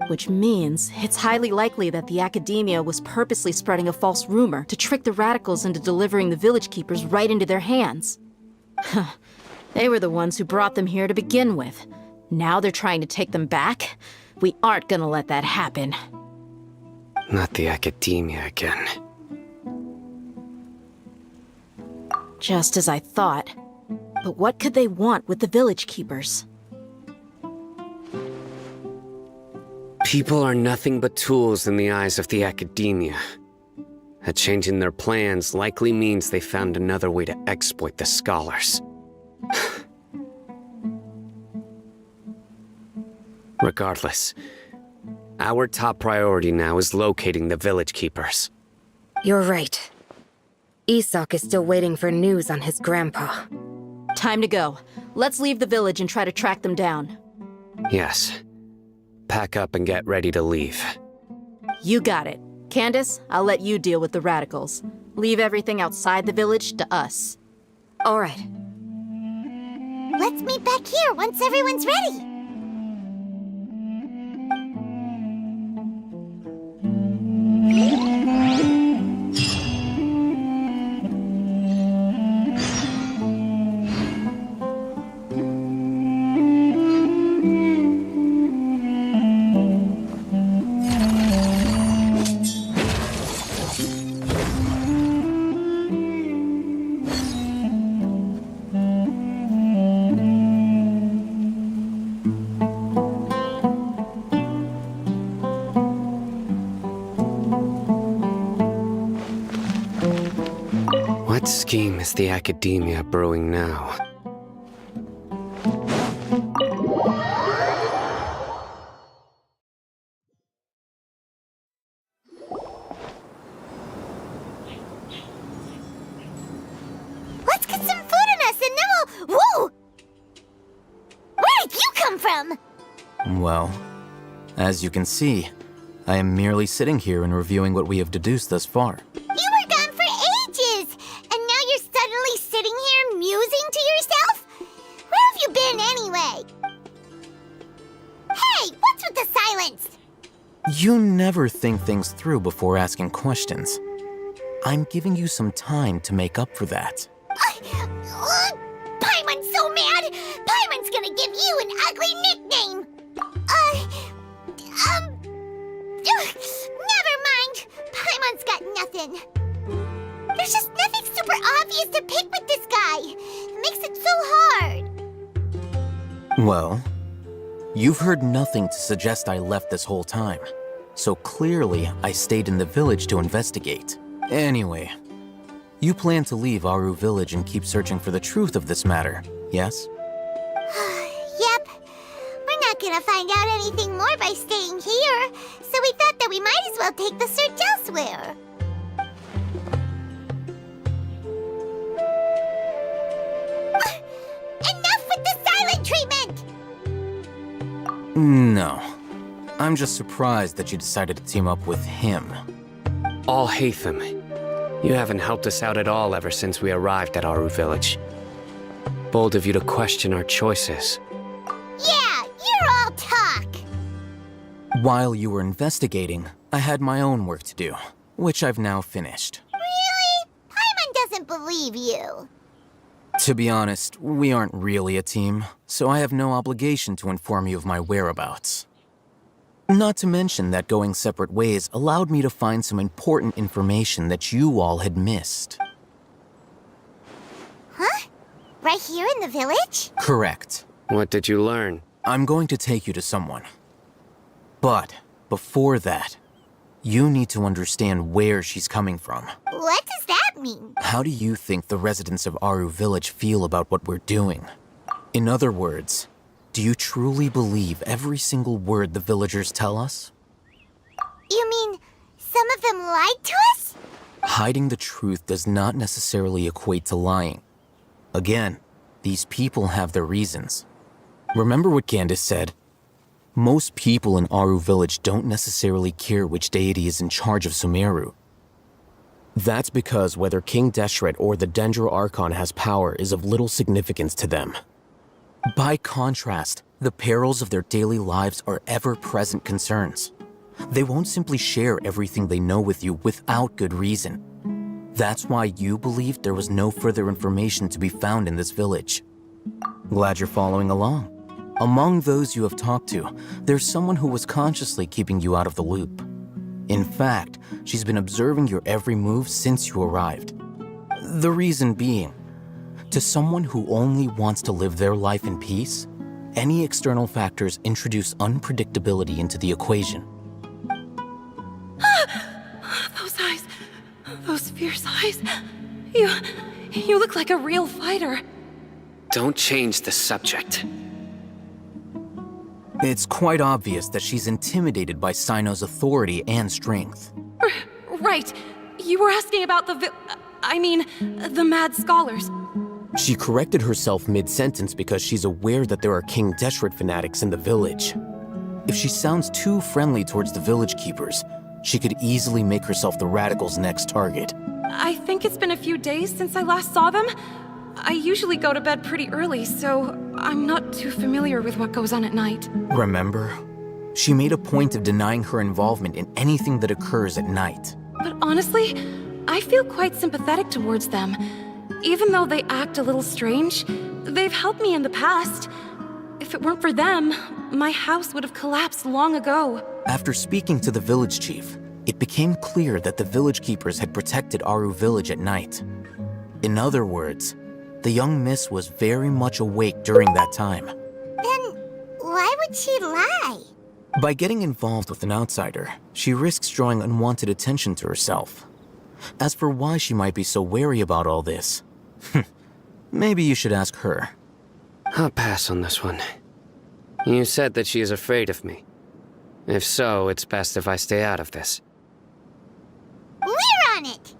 Which means it's highly likely that the Academia was purposely spreading a false rumor to trick the radicals into delivering the village keepers right into their hands. They were the ones who brought them here to begin with. Now they're trying to take them back? We aren't gonna let that happen. Not the Academia again. Just as I thought. But what could they want with the village keepers? People are nothing but tools in the eyes of the Academia. A change in their plans likely means they found another way to exploit the scholars. Regardless, our top priority now is locating the village keepers. You're right. Isak is still waiting for news on his grandpa. Time to go. Let's leave the village and try to track them down. Yes. Pack up and get ready to leave. You got it. Candace, I'll let you deal with the radicals. Leave everything outside the village to us. All right. Let's meet back here once everyone's ready. What scheme is the Academia brewing now? Let's get some food in us and then we'll... Whoa! Where did you come from? Well, as you can see, I am merely sitting here and reviewing what we have deduced thus far. You were gone for ages, and now you're suddenly sitting here musing to yourself? Where have you been anyway? Hey, what's with the silence? You never think things through before asking questions. I'm giving you some time to make up for that. Paimon's so mad! Paimon's gonna give you an ugly nickname! Never mind! Paimon's got nothing. There's just nothing super obvious to pick with this guy. It makes it so hard. Well, you've heard nothing to suggest I left this whole time. So clearly, I stayed in the village to investigate. Anyway, you plan to leave Aru Village and keep searching for the truth of this matter, yes? Yep. We're not gonna find out anything more by staying here, so we thought that we might as well take the search elsewhere. Enough with the silent treatment! No. I'm just surprised that you decided to team up with him. All Hatham, you haven't helped us out at all ever since we arrived at Aru Village. Bold of you to question our choices. Yeah, you're all talk! While you were investigating, I had my own work to do, which I've now finished. Really? Paimon doesn't believe you. To be honest, we aren't really a team, so I have no obligation to inform you of my whereabouts. Not to mention that going separate ways allowed me to find some important information that you all had missed. Huh? Right here in the village? Correct. What did you learn? I'm going to take you to someone. But before that, you need to understand where she's coming from. What does that mean? How do you think the residents of Aru Village feel about what we're doing? In other words, do you truly believe every single word the villagers tell us? You mean some of them lied to us? Hiding the truth does not necessarily equate to lying. Again, these people have their reasons. Remember what Candace said? Most people in Aru Village don't necessarily care which deity is in charge of Sumeru. That's because whether King Deshret or the Dendro Archon has power is of little significance to them. By contrast, the perils of their daily lives are ever-present concerns. They won't simply share everything they know with you without good reason. That's why you believed there was no further information to be found in this village. Glad you're following along. Among those you have talked to, there's someone who was consciously keeping you out of the loop. In fact, she's been observing your every move since you arrived. The reason being, to someone who only wants to live their life in peace, any external factors introduce unpredictability into the equation. Those eyes. Those fierce eyes. You look like a real fighter. Don't change the subject. It's quite obvious that she's intimidated by Sino's authority and strength. Right. You were asking about the mad scholars. She corrected herself mid-sentence because she's aware that there are King Deshret fanatics in the village. If she sounds too friendly towards the village keepers, she could easily make herself the radicals' next target. I think it's been a few days since I last saw them. I usually go to bed pretty early, so I'm not too familiar with what goes on at night. Remember? She made a point of denying her involvement in anything that occurs at night. But honestly, I feel quite sympathetic towards them. Even though they act a little strange, they've helped me in the past. If it weren't for them, my house would have collapsed long ago. After speaking to the village chief, it became clear that the village keepers had protected Aru village at night. In other words, the young miss was very much awake during that time. Then why would she lie? By getting involved with an outsider, she risks drawing unwanted attention to herself. As for why she might be so wary about all this, maybe you should ask her. I'll pass on this one. You said that she is afraid of me. If so, it's best if I stay out of this. We're on it!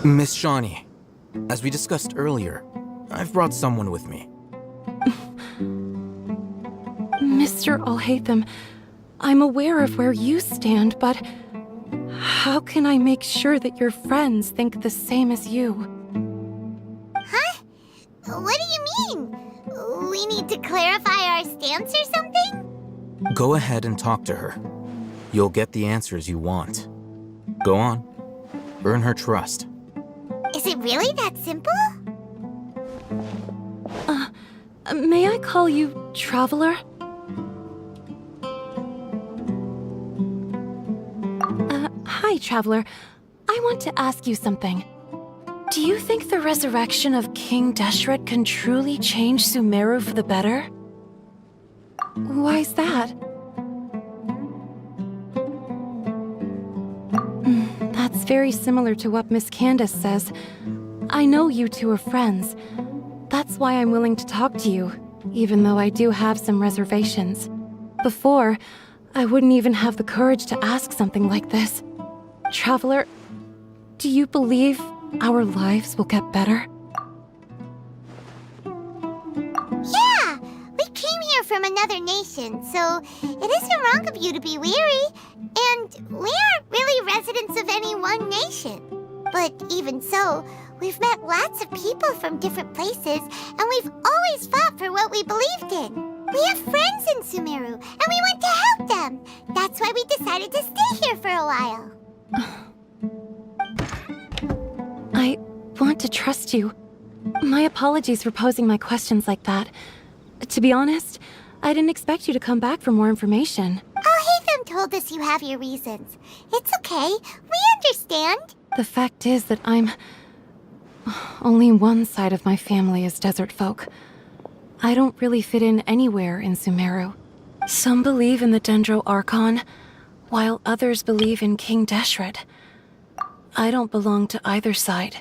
Miss Shawnee, as we discussed earlier, I've brought someone with me. Mr. Alhaitham, I'm aware of where you stand, but how can I make sure that your friends think the same as you? Huh? What do you mean? We need to clarify our stance or something? Go ahead and talk to her. You'll get the answers you want. Go on. Earn her trust. Is it really that simple? May I call you Traveler? Hi, Traveler. I want to ask you something. Do you think the resurrection of King Deshret can truly change Sumeru for the better? Why's that? That's very similar to what Miss Candace says. I know you two are friends. That's why I'm willing to talk to you, even though I do have some reservations. Before, I wouldn't even have the courage to ask something like this. Traveler, do you believe our lives will get better? Yeah! We came here from another nation, so it isn't wrong of you to be weary. And we aren't really residents of any one nation. But even so, we've met lots of people from different places, and we've always fought for what we believed in. We have friends in Sumeru, and we want to help them. That's why we decided to stay here for a while. I want to trust you, My apologies for posing my questions like that. To be honest, I didn't expect you to come back for more information. Oh, Hatham told us you have your reasons. It's okay. We understand. The fact is that only one side of my family is desert folk. I don't really fit in anywhere in Sumeru. Some believe in the Dendro Archon, while others believe in King Deshret. I don't belong to either side,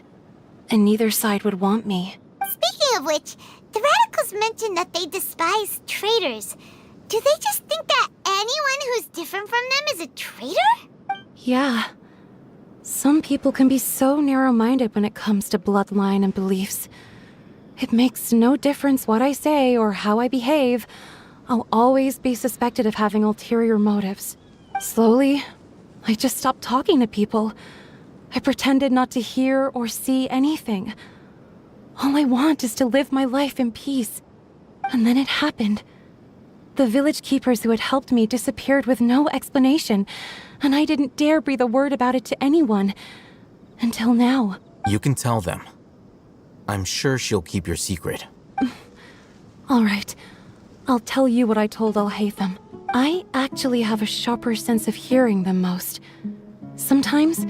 and neither side would want me. Speaking of which, the Radicals mentioned that they despise traitors. Do they just think that anyone who's different from them is a traitor? Yeah. Some people can be so narrow-minded when it comes to bloodline and beliefs. It makes no difference what I say or how I behave. I'll always be suspected of having ulterior motives. Slowly, I just stopped talking to people. I pretended not to hear or see anything. All I want is to live my life in peace. And then it happened. The village keepers who had helped me disappeared with no explanation, and I didn't dare breathe a word about it to anyone. Until now. You can tell them. I'm sure she'll keep your secret. All right. I'll tell you what I told Al-Haytham. I actually have a sharper sense of hearing than most. Sometimes,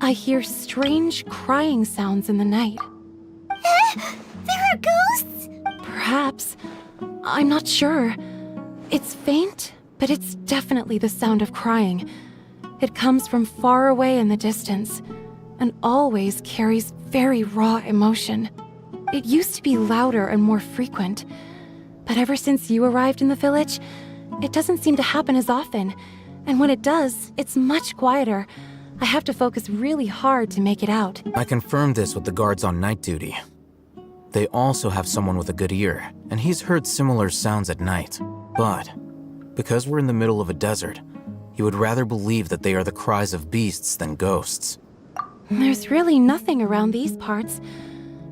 I hear strange crying sounds in the night. There are ghosts? Perhaps. I'm not sure. It's faint, but it's definitely the sound of crying. It comes from far away in the distance, and always carries very raw emotion. It used to be louder and more frequent, but ever since you arrived in the village, it doesn't seem to happen as often, and when it does, it's much quieter. I have to focus really hard to make it out. I confirmed this with the guards on night duty. They also have someone with a good ear, and he's heard similar sounds at night. But, because we're in the middle of a desert, he would rather believe that they are the cries of beasts than ghosts. There's really nothing around these parts,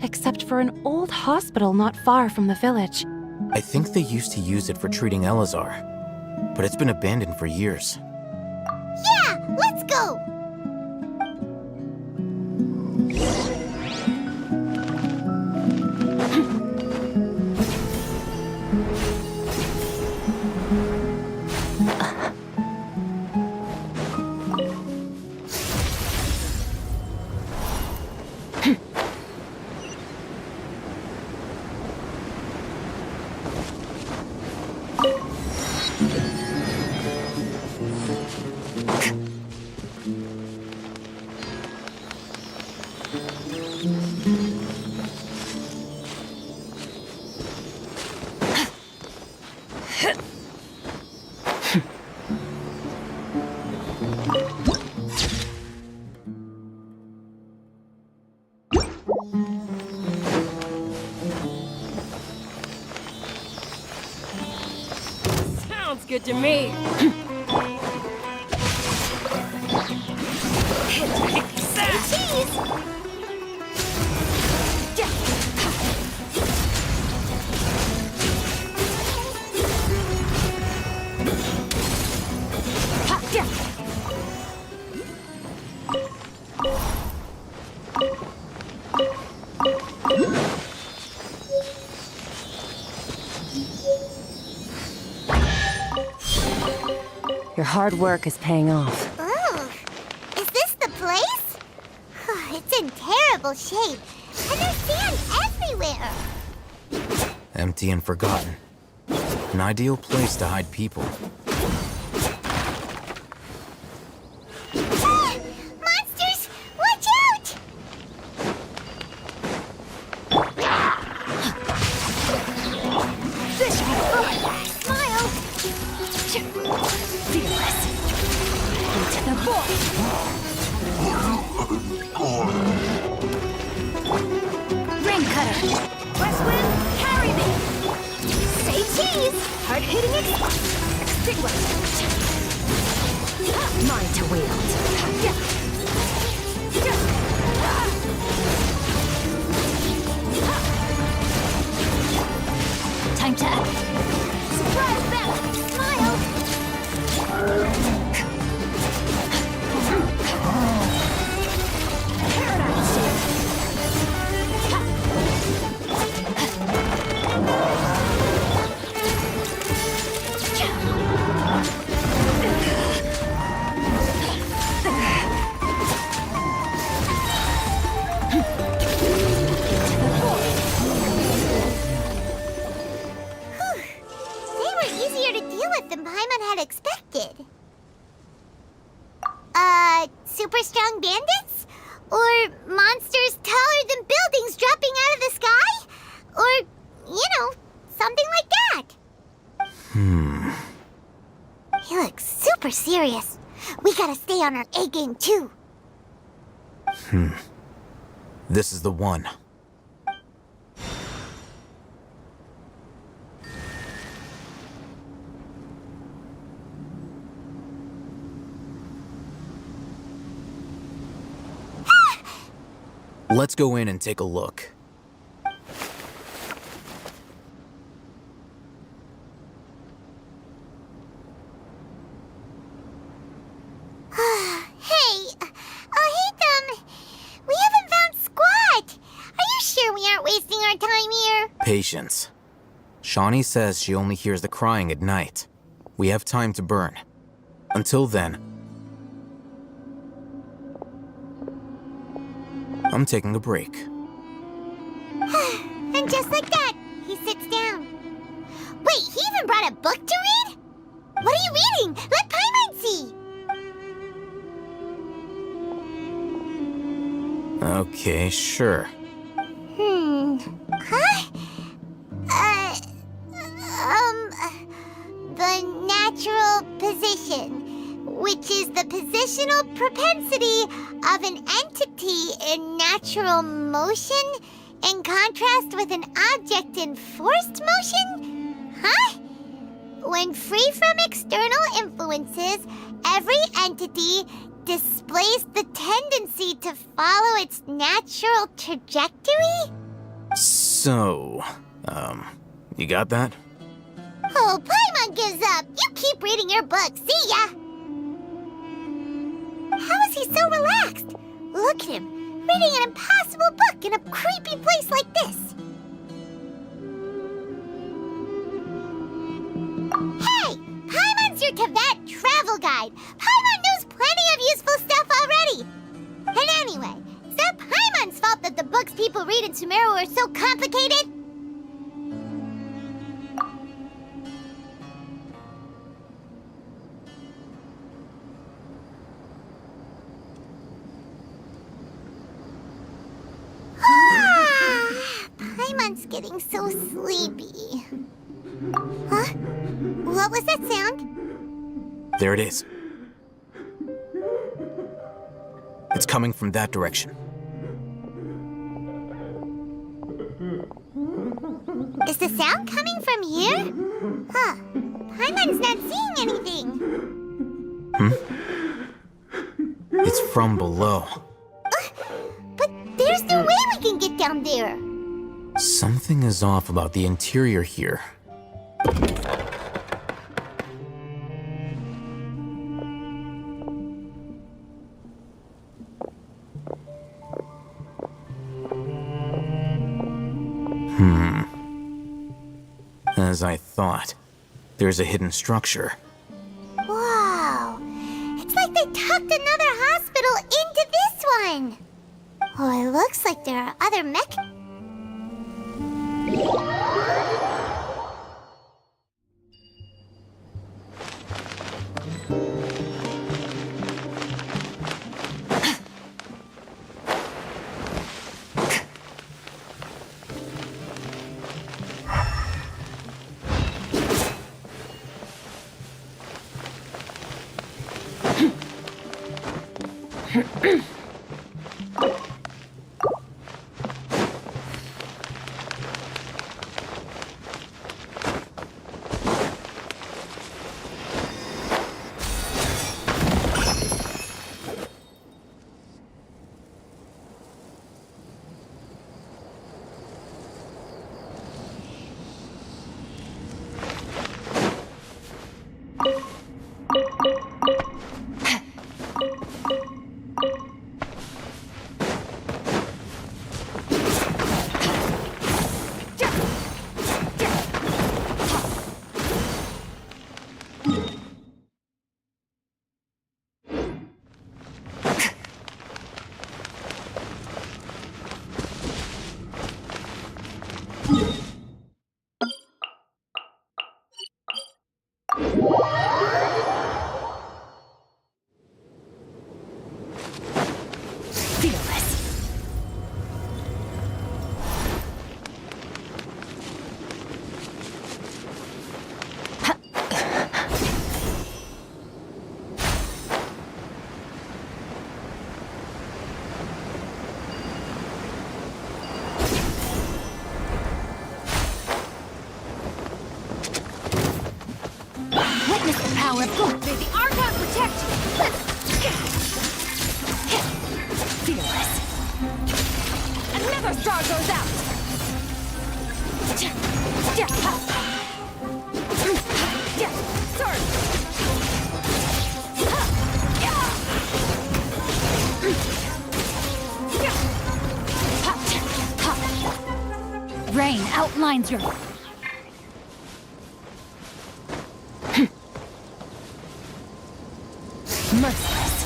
except for an old hospital not far from the village. I think they used to use it for treating Elazar, but it's been abandoned for years. Yeah, let's go! Sounds good to me. Your hard work is paying off. Ooh, is this the place? It's in terrible shape, and there's sand everywhere. Empty and forgotten. An ideal place to hide people. Monsters! Watch out! This should be fun! Smile! Fearless! Into the void! Ring cutter! Westwind, carry me! Say cheese! Hard-hitting extinguish! Mine to wield! Time to act! Surprise battle! Smile! Paradise! than Paimon had expected. Super strong bandits? Or monsters taller than buildings dropping out of the sky? Or, something like that. He looks super serious. We gotta stay on our A game too. This is the one. Let's go in and take a look. We haven't found squat. Are you sure we aren't wasting our time here? Patience. Shawnee says she only hears the crying at night. We have time to burn. Until then, I'm taking a break. And just like that, he sits down. Wait, he even brought a book to read? What are you reading? Let Paimon see! Okay, sure. The natural position, which is the positional propensity of an entity in natural motion in contrast with an object in forced motion? Huh? When free from external influences, every entity displays the tendency to follow its natural trajectory? So, you got that? Oh, Paimon gives up! You keep reading your book, see ya! How is he so relaxed? Look at him, reading an impossible book in a creepy place like this. Hey! Paimon's your Tibet travel guide! Paimon knows plenty of useful stuff already! And anyway, is that Paimon's fault that the books people read in Sumeru are so complicated? Paimon's getting so sleepy. Huh? What was that sound? There it is. It's coming from that direction. Is the sound coming from here? Huh. Paimon's not seeing anything. It's from below. But there's no way we can get down there. Something is off about the interior here. As I thought, there's a hidden structure. Wow. It's like they tucked another hospital into this one. Oh, it looks like there are other mech... Witness the power of God. May the Archon protect you. Fearless. Another star goes out. Rain outlines your... Merciless.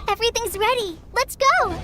Everything's ready. Let's go!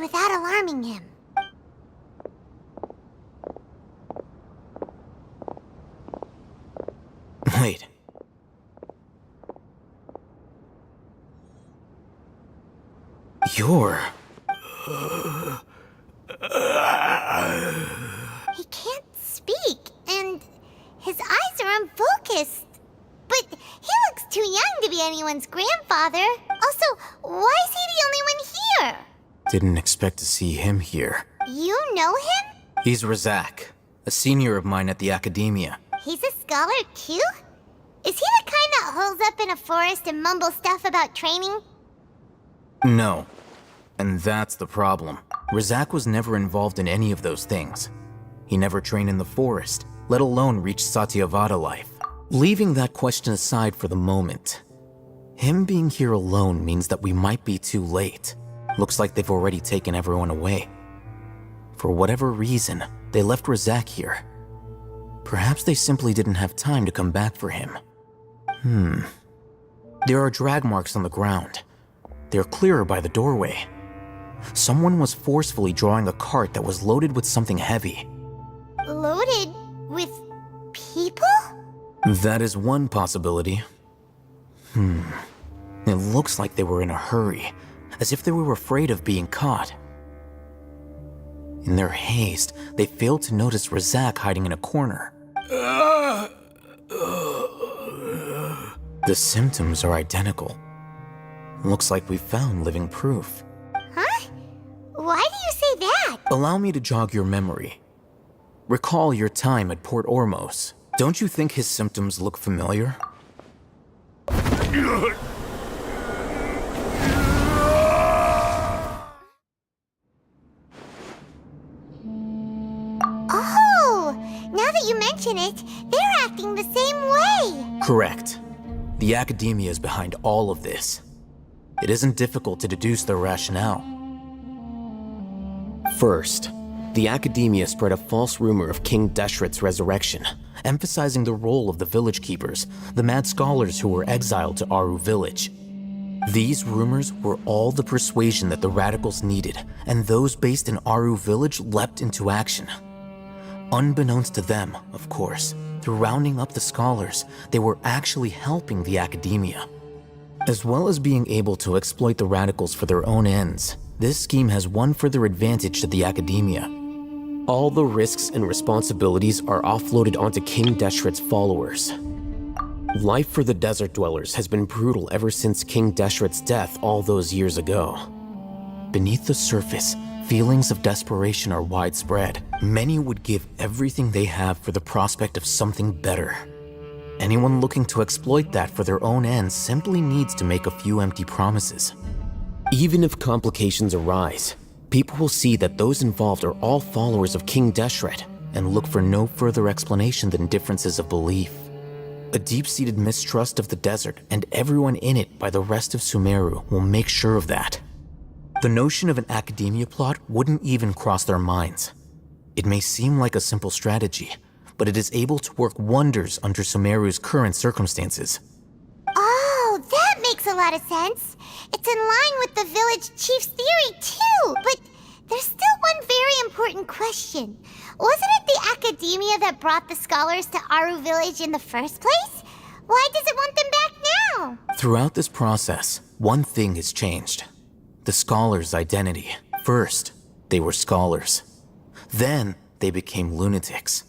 Without alarming him. Wait. You're... He can't speak, and his eyes are unfocused. But he looks too young to be anyone's grandfather. Also, why is he the only one here? Didn't expect to see him here. You know him? He's Razak, a senior of mine at the Academia. He's a scholar too? Is he the kind that holes up in a forest and mumbles stuff about training? No. And that's the problem. Razak was never involved in any of those things. He never trained in the forest, let alone reach Satyavada life. Leaving that question aside for the moment, him being here alone means that we might be too late. Looks like they've already taken everyone away. For whatever reason, they left Razak here. Perhaps they simply didn't have time to come back for him. There are drag marks on the ground. They're clearer by the doorway. Someone was forcefully drawing a cart that was loaded with something heavy. Loaded with people? That is one possibility. It looks like they were in a hurry, as if they were afraid of being caught. In their haste, they failed to notice Razak hiding in a corner. The symptoms are identical. Looks like we found living proof. Huh? Why do you say that? Allow me to jog your memory. Recall your time at Port-Ormos. Don't you think his symptoms look familiar? Oh! Now that you mention it, they're acting the same way! Correct. The Academia is behind all of this. It isn't difficult to deduce their rationale. First, the Academia spread a false rumor of King Deshret's resurrection, emphasizing the role of the village keepers, the mad scholars who were exiled to Aru village. These rumors were all the persuasion that the radicals needed, and those based in Aru village leapt into action. Unbeknownst to them, of course, through rounding up the scholars, they were actually helping the Academia. As well as being able to exploit the radicals for their own ends, this scheme has one further advantage to the Academia. All the risks and responsibilities are offloaded onto King Deshret's followers. Life for the desert dwellers has been brutal ever since King Deshret's death all those years ago. Beneath the surface, feelings of desperation are widespread. Many would give everything they have for the prospect of something better. Anyone looking to exploit that for their own ends simply needs to make a few empty promises. Even if complications arise, people will see that those involved are all followers of King Deshret and look for no further explanation than differences of belief. A deep-seated mistrust of the desert and everyone in it by the rest of Sumeru will make sure of that. The notion of an Academia plot wouldn't even cross their minds. It may seem like a simple strategy, but it is able to work wonders under Sumeru's current circumstances. Oh, that makes a lot of sense. It's in line with the village chief's theory, too. But there's still one very important question. Wasn't it the Academia that brought the scholars to Aru village in the first place? Why does it want them back now? Throughout this process, one thing has changed. The scholars' identity. First, they were scholars. Then, they became lunatics.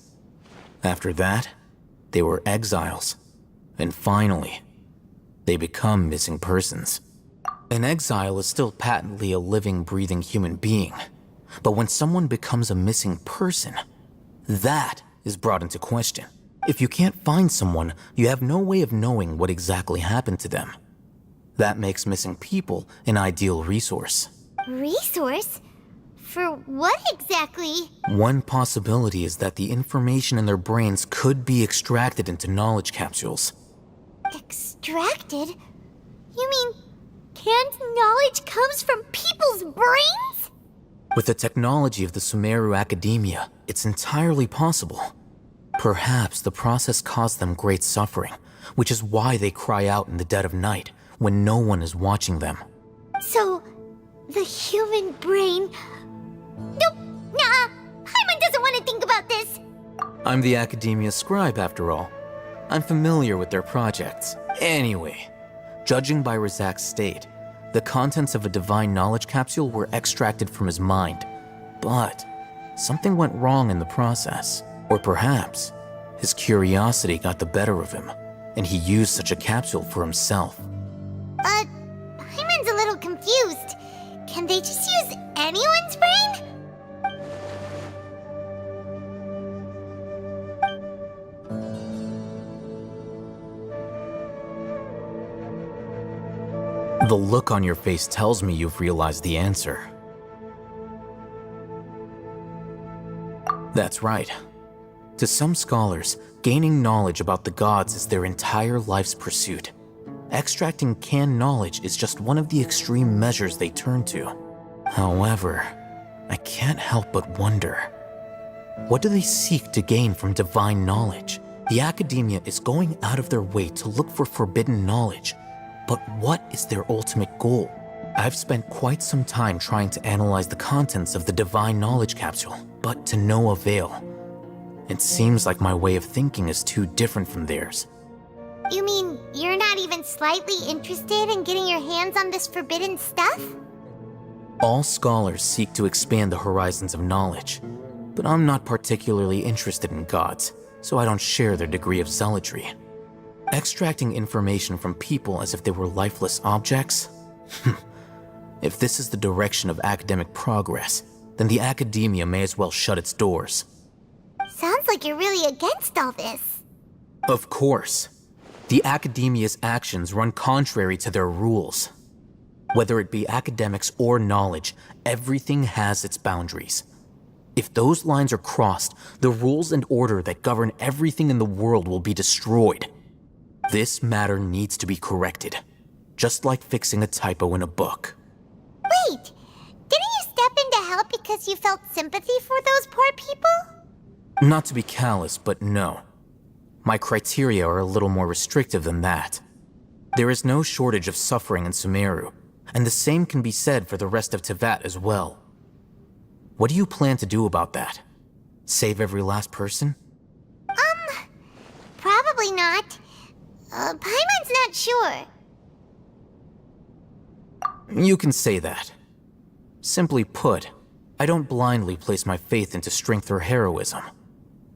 After that, they were exiles. And finally, they become missing persons. An exile is still patently a living, breathing human being. But when someone becomes a missing person, that is brought into question. If you can't find someone, you have no way of knowing what exactly happened to them. That makes missing people an ideal resource. Resource? For what exactly? One possibility is that the information in their brains could be extracted into knowledge capsules. Extracted? You mean canned knowledge comes from people's brains? With the technology of the Sumeru Academia, it's entirely possible. Perhaps the process caused them great suffering, which is why they cry out in the dead of night when no one is watching them. So, the human brain... Nope, nah, Paimon doesn't want to think about this. I'm the Academia scribe, after all. I'm familiar with their projects. Anyway, judging by Razak's state, the contents of a divine knowledge capsule were extracted from his mind. But something went wrong in the process. Or perhaps his curiosity got the better of him, and he used such a capsule for himself. Paimon's a little confused. Can they just use anyone's brain? The look on your face tells me you've realized the answer. That's right. To some scholars, gaining knowledge about the gods is their entire life's pursuit. Extracting canned knowledge is just one of the extreme measures they turn to. However, I can't help but wonder, what do they seek to gain from divine knowledge? The academia is going out of their way to look for forbidden knowledge, but what is their ultimate goal? I've spent quite some time trying to analyze the contents of the divine knowledge capsule, but to no avail. It seems like my way of thinking is too different from theirs. You mean you're not even slightly interested in getting your hands on this forbidden stuff? All scholars seek to expand the horizons of knowledge, but I'm not particularly interested in gods, so I don't share their degree of zealotry. Extracting information from people as if they were lifeless objects? If this is the direction of academic progress, then the academia may as well shut its doors. Sounds like you're really against all this. Of course. The academia's actions run contrary to their rules. Whether it be academics or knowledge, everything has its boundaries. If those lines are crossed, the rules and order that govern everything in the world will be destroyed. This matter needs to be corrected, just like fixing a typo in a book. Wait, didn't you step in to help because you felt sympathy for those poor people? Not to be callous, but no. My criteria are a little more restrictive than that. There is no shortage of suffering in Sumeru, and the same can be said for the rest of Teyvat as well. What do you plan to do about that? Save every last person? Probably not. Paimon's not sure. You can say that. Simply put, I don't blindly place my faith into strength or heroism.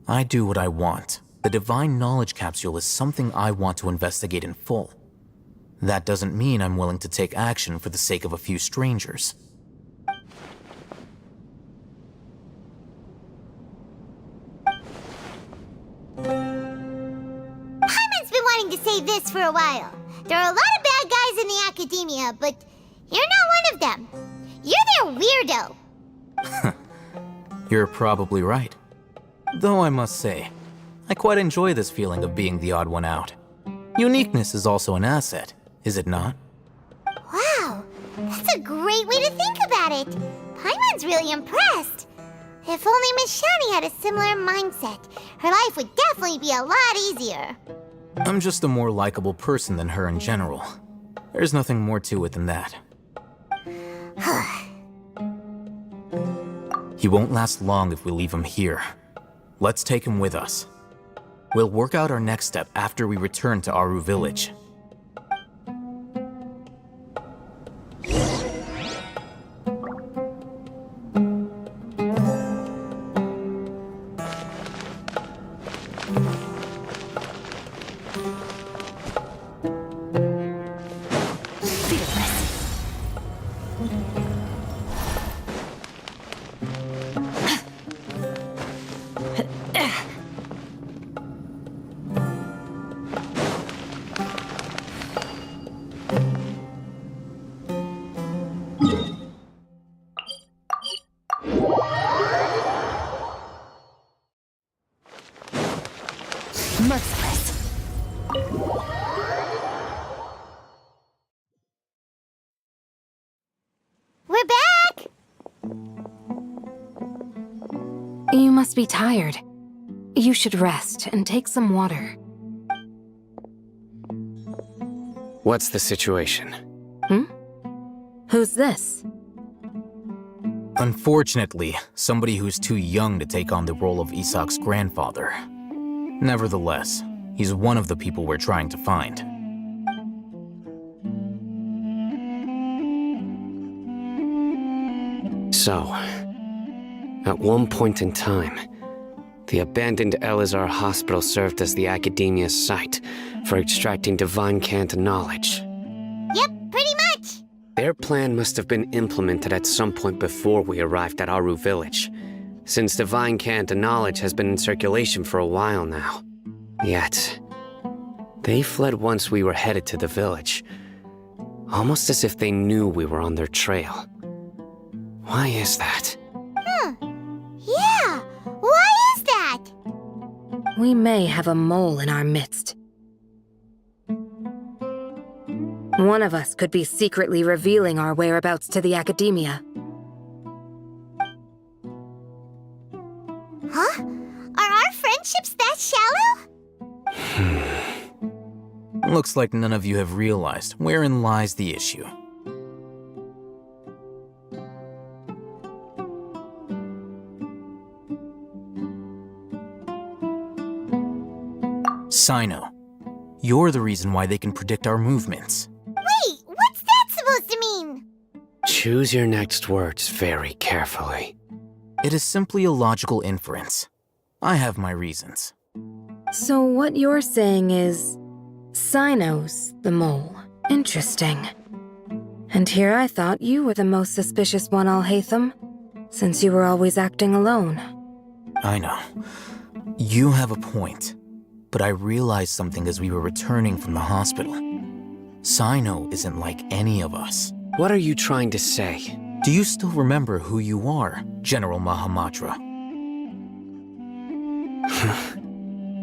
I do what I want. The divine knowledge capsule is something I want to investigate in full. That doesn't mean I'm willing to take action for the sake of a few strangers. Paimon's been wanting to say this for a while. There are a lot of bad guys in the academia, but you're not one of them. You're their weirdo. You're probably right. Though I must say, I quite enjoy this feeling of being the odd one out. Uniqueness is also an asset, is it not? Wow, that's a great way to think about it. Paimon's really impressed. If only Miss Shani had a similar mindset, her life would definitely be a lot easier. I'm just a more likable person than her in general. There's nothing more to it than that. He won't last long if we leave him here. Let's take him with us. We'll work out our next step after we return to Aru Village. Merciless. We're back! You must be tired. You should rest and take some water. What's the situation? Who's this? Unfortunately, somebody who's too young to take on the role of Isak's grandfather. Nevertheless, he's one of the people we're trying to find. So, at one point in time, the abandoned Elazar Hospital served as the Academia's site for extracting divine cant knowledge. Yep, pretty much. Their plan must have been implemented at some point before we arrived at Aru Village, since divine cant knowledge has been in circulation for a while now. Yet, they fled once we were headed to the village. Almost as if they knew we were on their trail. Why is that? Yeah, why is that? We may have a mole in our midst. One of us could be secretly revealing our whereabouts to the Academia. Huh? Are our friendships that shallow? Looks like none of you have realized wherein lies the issue. Sino, you're the reason why they can predict our movements. Wait, what's that supposed to mean? Choose your next words very carefully. It is simply a logical inference. I have my reasons. So what you're saying is... Sino's the mole. Interesting. And here I thought you were the most suspicious one, Al-Haytham, since you were always acting alone. I know. You have a point. But I realized something as we were returning from the hospital. Sino isn't like any of us. What are you trying to say? Do you still remember who you are, General Mahamatra?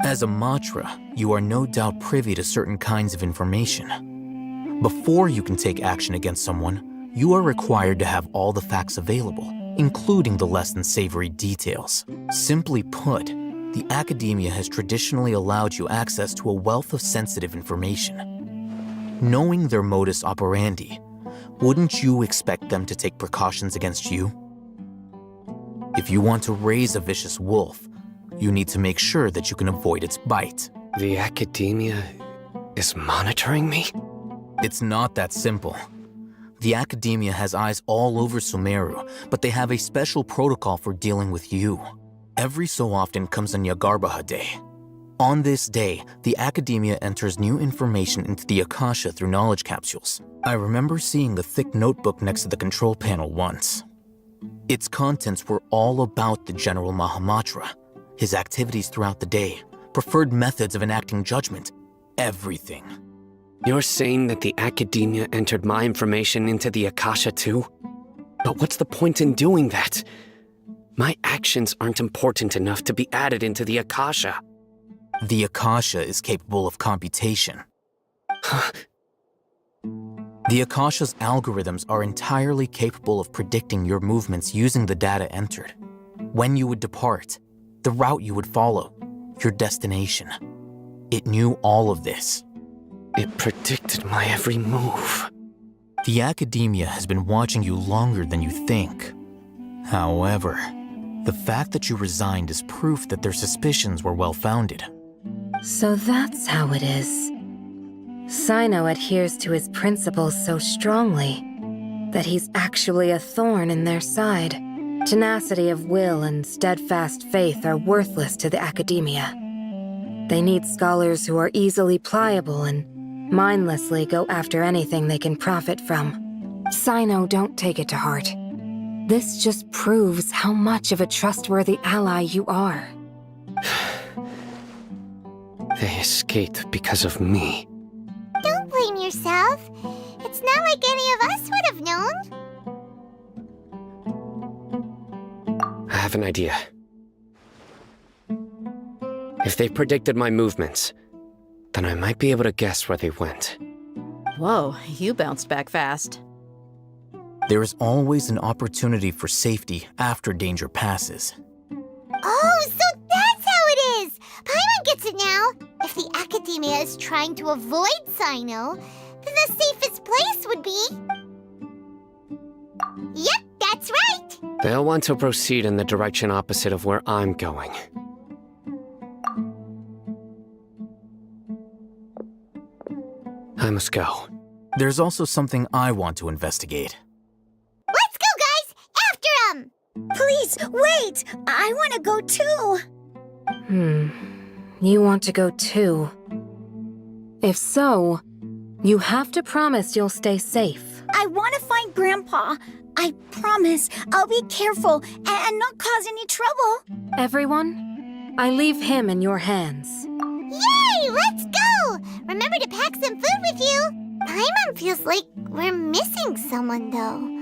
As a Matra, you are no doubt privy to certain kinds of information. Before you can take action against someone, you are required to have all the facts available, including the less than savory details. Simply put, the Academia has traditionally allowed you access to a wealth of sensitive information. Knowing their modus operandi, wouldn't you expect them to take precautions against you? If you want to raise a vicious wolf, you need to make sure that you can avoid its bite. The Academia is monitoring me? It's not that simple. The Academia has eyes all over Sumeru, but they have a special protocol for dealing with you. Every so often comes a Nyagarbaha Day. On this day, the Academia enters new information into the Akasha through knowledge capsules. I remember seeing the thick notebook next to the control panel once. Its contents were all about the General Mahamatra, his activities throughout the day, preferred methods of enacting judgment, everything. You're saying that the Academia entered my information into the Akasha too? But what's the point in doing that? My actions aren't important enough to be added into the Akasha. The Akasha is capable of computation. The Akasha's algorithms are entirely capable of predicting your movements using the data entered. When you would depart, the route you would follow, your destination. It knew all of this. It predicted my every move. The Academia has been watching you longer than you think. However, the fact that you resigned is proof that their suspicions were well-founded. So that's how it is. Sino adheres to his principles so strongly that he's actually a thorn in their side. Tenacity of will and steadfast faith are worthless to the Academia. They need scholars who are easily pliable and mindlessly go after anything they can profit from. Sino, don't take it to heart. This just proves how much of a trustworthy ally you are. They escaped because of me. Don't blame yourself. It's not like any of us would have known. I have an idea. If they predicted my movements, then I might be able to guess where they went. Whoa, you bounced back fast. There is always an opportunity for safety after danger passes. Oh, so that's how it is! Paimon gets it now. If the Academia is trying to avoid Sino, then the safest place would be... Yep, that's right! They'll want to proceed in the direction opposite of where I'm going. I must go. There's also something I want to investigate. Let's go, guys! After him! Please, wait! I want to go too! You want to go too? If so, you have to promise you'll stay safe. I want to find Grandpa. I promise I'll be careful and not cause any trouble. Everyone, I leave him in your hands. Yay! Let's go! Remember to pack some food with you. Paimon feels like we're missing someone, though.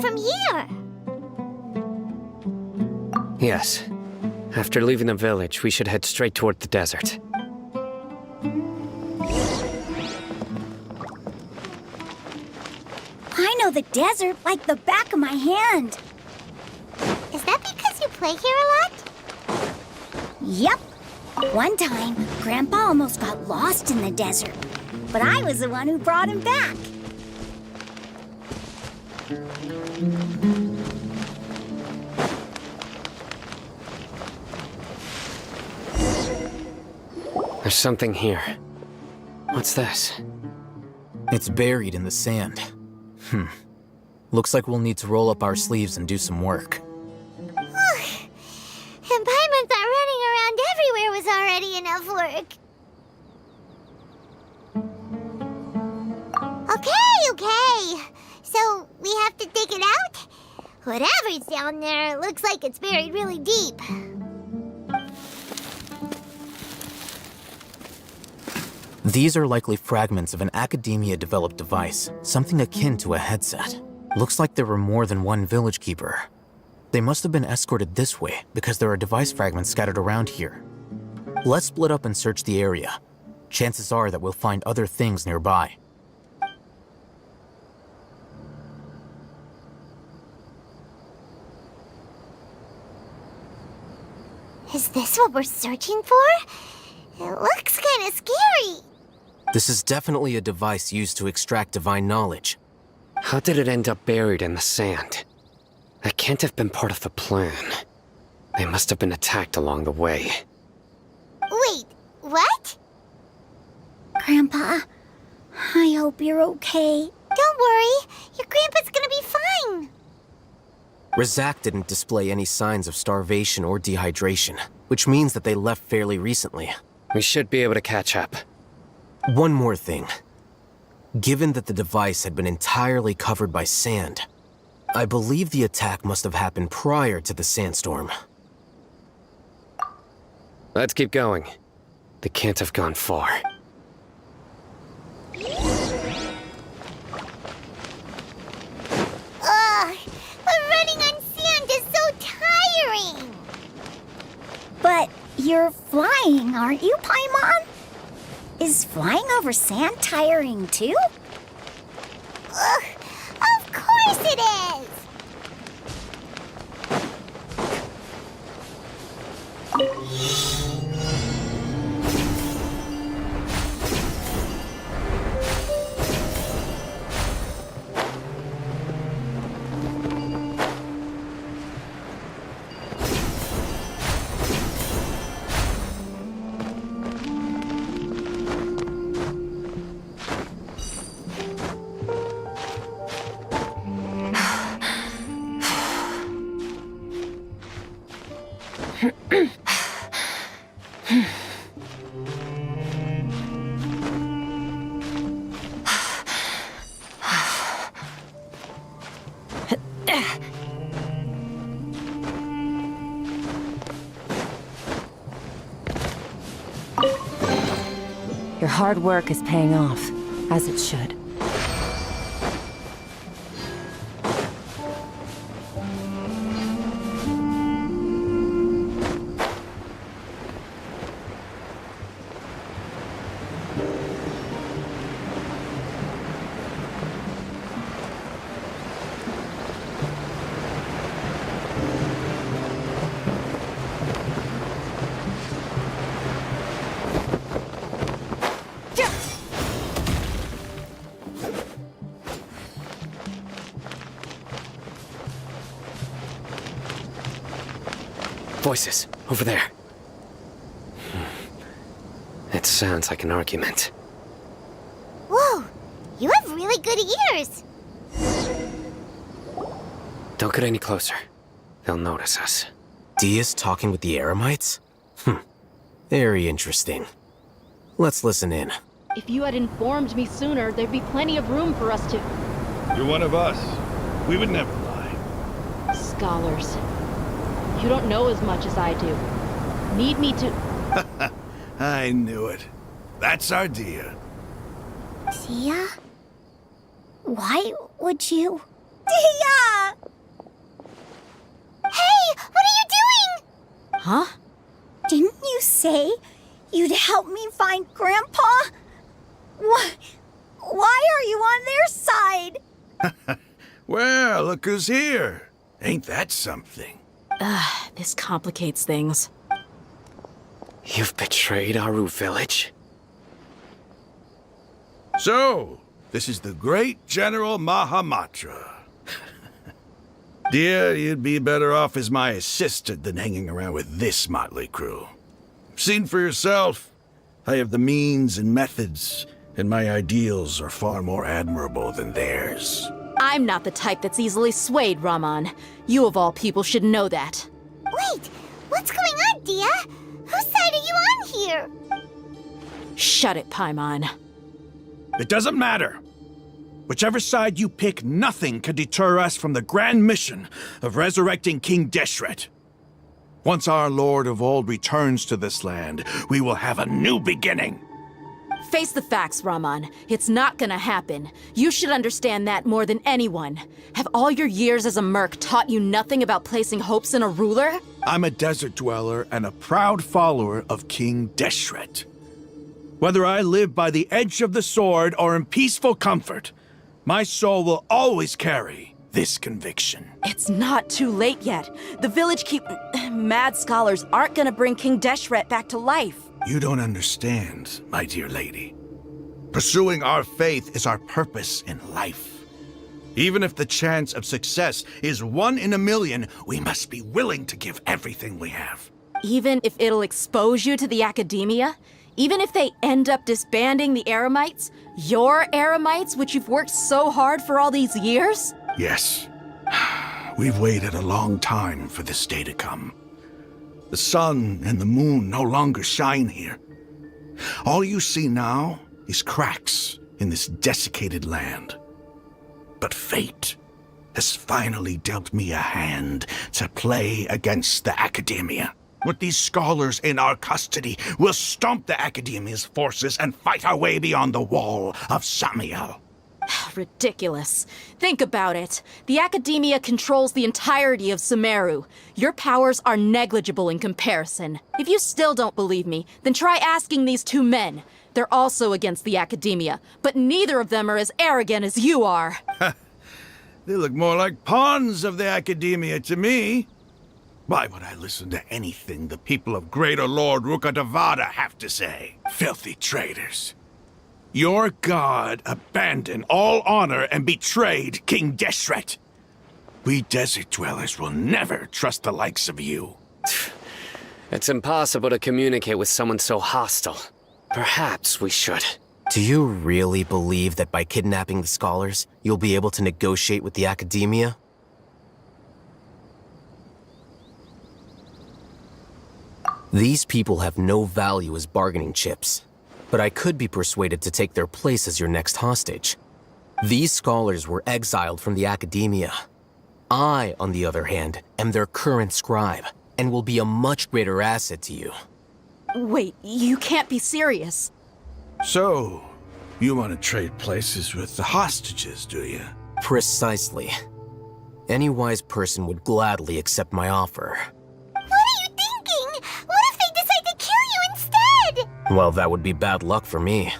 From here? Yes. After leaving the village, we should head straight toward the desert. I know the desert like the back of my hand. Is that because you play here a lot? Yep. One time, Grandpa almost got lost in the desert, but I was the one who brought him back. There's something here. What's this? It's buried in the sand. Looks like we'll need to roll up our sleeves and do some work. And Paimon thought running around everywhere was already enough work. Okay. So, we have to dig it out? Whatever's down there looks like it's buried really deep. These are likely fragments of an Academia-developed device, something akin to a headset. Looks like there were more than one village keeper. They must have been escorted this way because there are device fragments scattered around here. Let's split up and search the area. Chances are that we'll find other things nearby. Is this what we're searching for? It looks kind of scary. This is definitely a device used to extract divine knowledge. How did it end up buried in the sand? That can't have been part of the plan. They must have been attacked along the way. Wait, what? Grandpa, I hope you're okay. Don't worry, your grandpa's gonna be fine. Razak didn't display any signs of starvation or dehydration, which means that they left fairly recently. We should be able to catch up. One more thing. Given that the device had been entirely covered by sand, I believe the attack must have happened prior to the sandstorm. Let's keep going. They can't have gone far. Ugh, but running on sand is so tiring. But you're flying, aren't you, Paimon? Is flying over sand tiring too? Ugh, of course it is! Your hard work is paying off, as it should. Voices, over there. It sounds like an argument. Whoa, you have really good ears. Don't get any closer. They'll notice us. Dia's talking with the Eremites? Very interesting. Let's listen in. If you had informed me sooner, there'd be plenty of room for us to... You're one of us. We would never lie. Scholars. You don't know as much as I do. Need me to... I knew it. That's our Dia. Dia? Why would you... Dia! Hey, what are you doing? Huh? Didn't you say you'd help me find Grandpa? Why are you on their side? Well, look who's here. Ain't that something? This complicates things. You've betrayed Aru village? So, this is the great General Mahamatra. Dear, you'd be better off as my assistant than hanging around with this motley crew. Seen for yourself. I have the means and methods, and my ideals are far more admirable than theirs. I'm not the type that's easily swayed, Raman. You of all people should know that. Wait, what's going on, Dia? Whose side are you on here? Shut it, Paimon. It doesn't matter. Whichever side you pick, nothing can deter us from the grand mission of resurrecting King Deshret. Once our Lord of Old returns to this land, we will have a new beginning. Face the facts, Raman. It's not gonna happen. You should understand that more than anyone. Have all your years as a merc taught you nothing about placing hopes in a ruler? I'm a desert dweller and a proud follower of King Deshret. Whether I live by the edge of the sword or in peaceful comfort, my soul will always carry this conviction. It's not too late yet. The village mad scholars aren't gonna bring King Deshret back to life. You don't understand, my dear lady. Pursuing our faith is our purpose in life. Even if the chance of success is 1 in a million, we must be willing to give everything we have. Even if it'll expose you to the academia? Even if they end up disbanding the Eremites? Your Eremites, which you've worked so hard for all these years? Yes. We've waited a long time for this day to come. The sun and the moon no longer shine here. All you see now is cracks in this desiccated land. But fate has finally dealt me a hand to play against the Academia. With these scholars in our custody, we'll stomp the Academia's forces and fight our way beyond the wall of Samiel. Ridiculous. Think about it. The Academia controls the entirety of Sumeru. Your powers are negligible in comparison. If you still don't believe me, then try asking these 2 men. They're also against the Academia, but neither of them are as arrogant as you are. They look more like pawns of the Academia to me. Why would I listen to anything the people of Greater Lord Rukkhadevada have to say? Filthy traitors. Your god abandoned all honor and betrayed King Deshret. We desert dwellers will never trust the likes of you. It's impossible to communicate with someone so hostile. Perhaps we should. Do you really believe that by kidnapping the scholars, you'll be able to negotiate with the Academia? These people have no value as bargaining chips, but I could be persuaded to take their place as your next hostage. These scholars were exiled from the Academia. I, on the other hand, am their current scribe, and will be a much greater asset to you. Wait, you can't be serious. So, you want to trade places with the hostages, do you? Precisely. Any wise person would gladly accept my offer. What are you thinking? What if they decide to kill you instead? Well, that would be bad luck for me.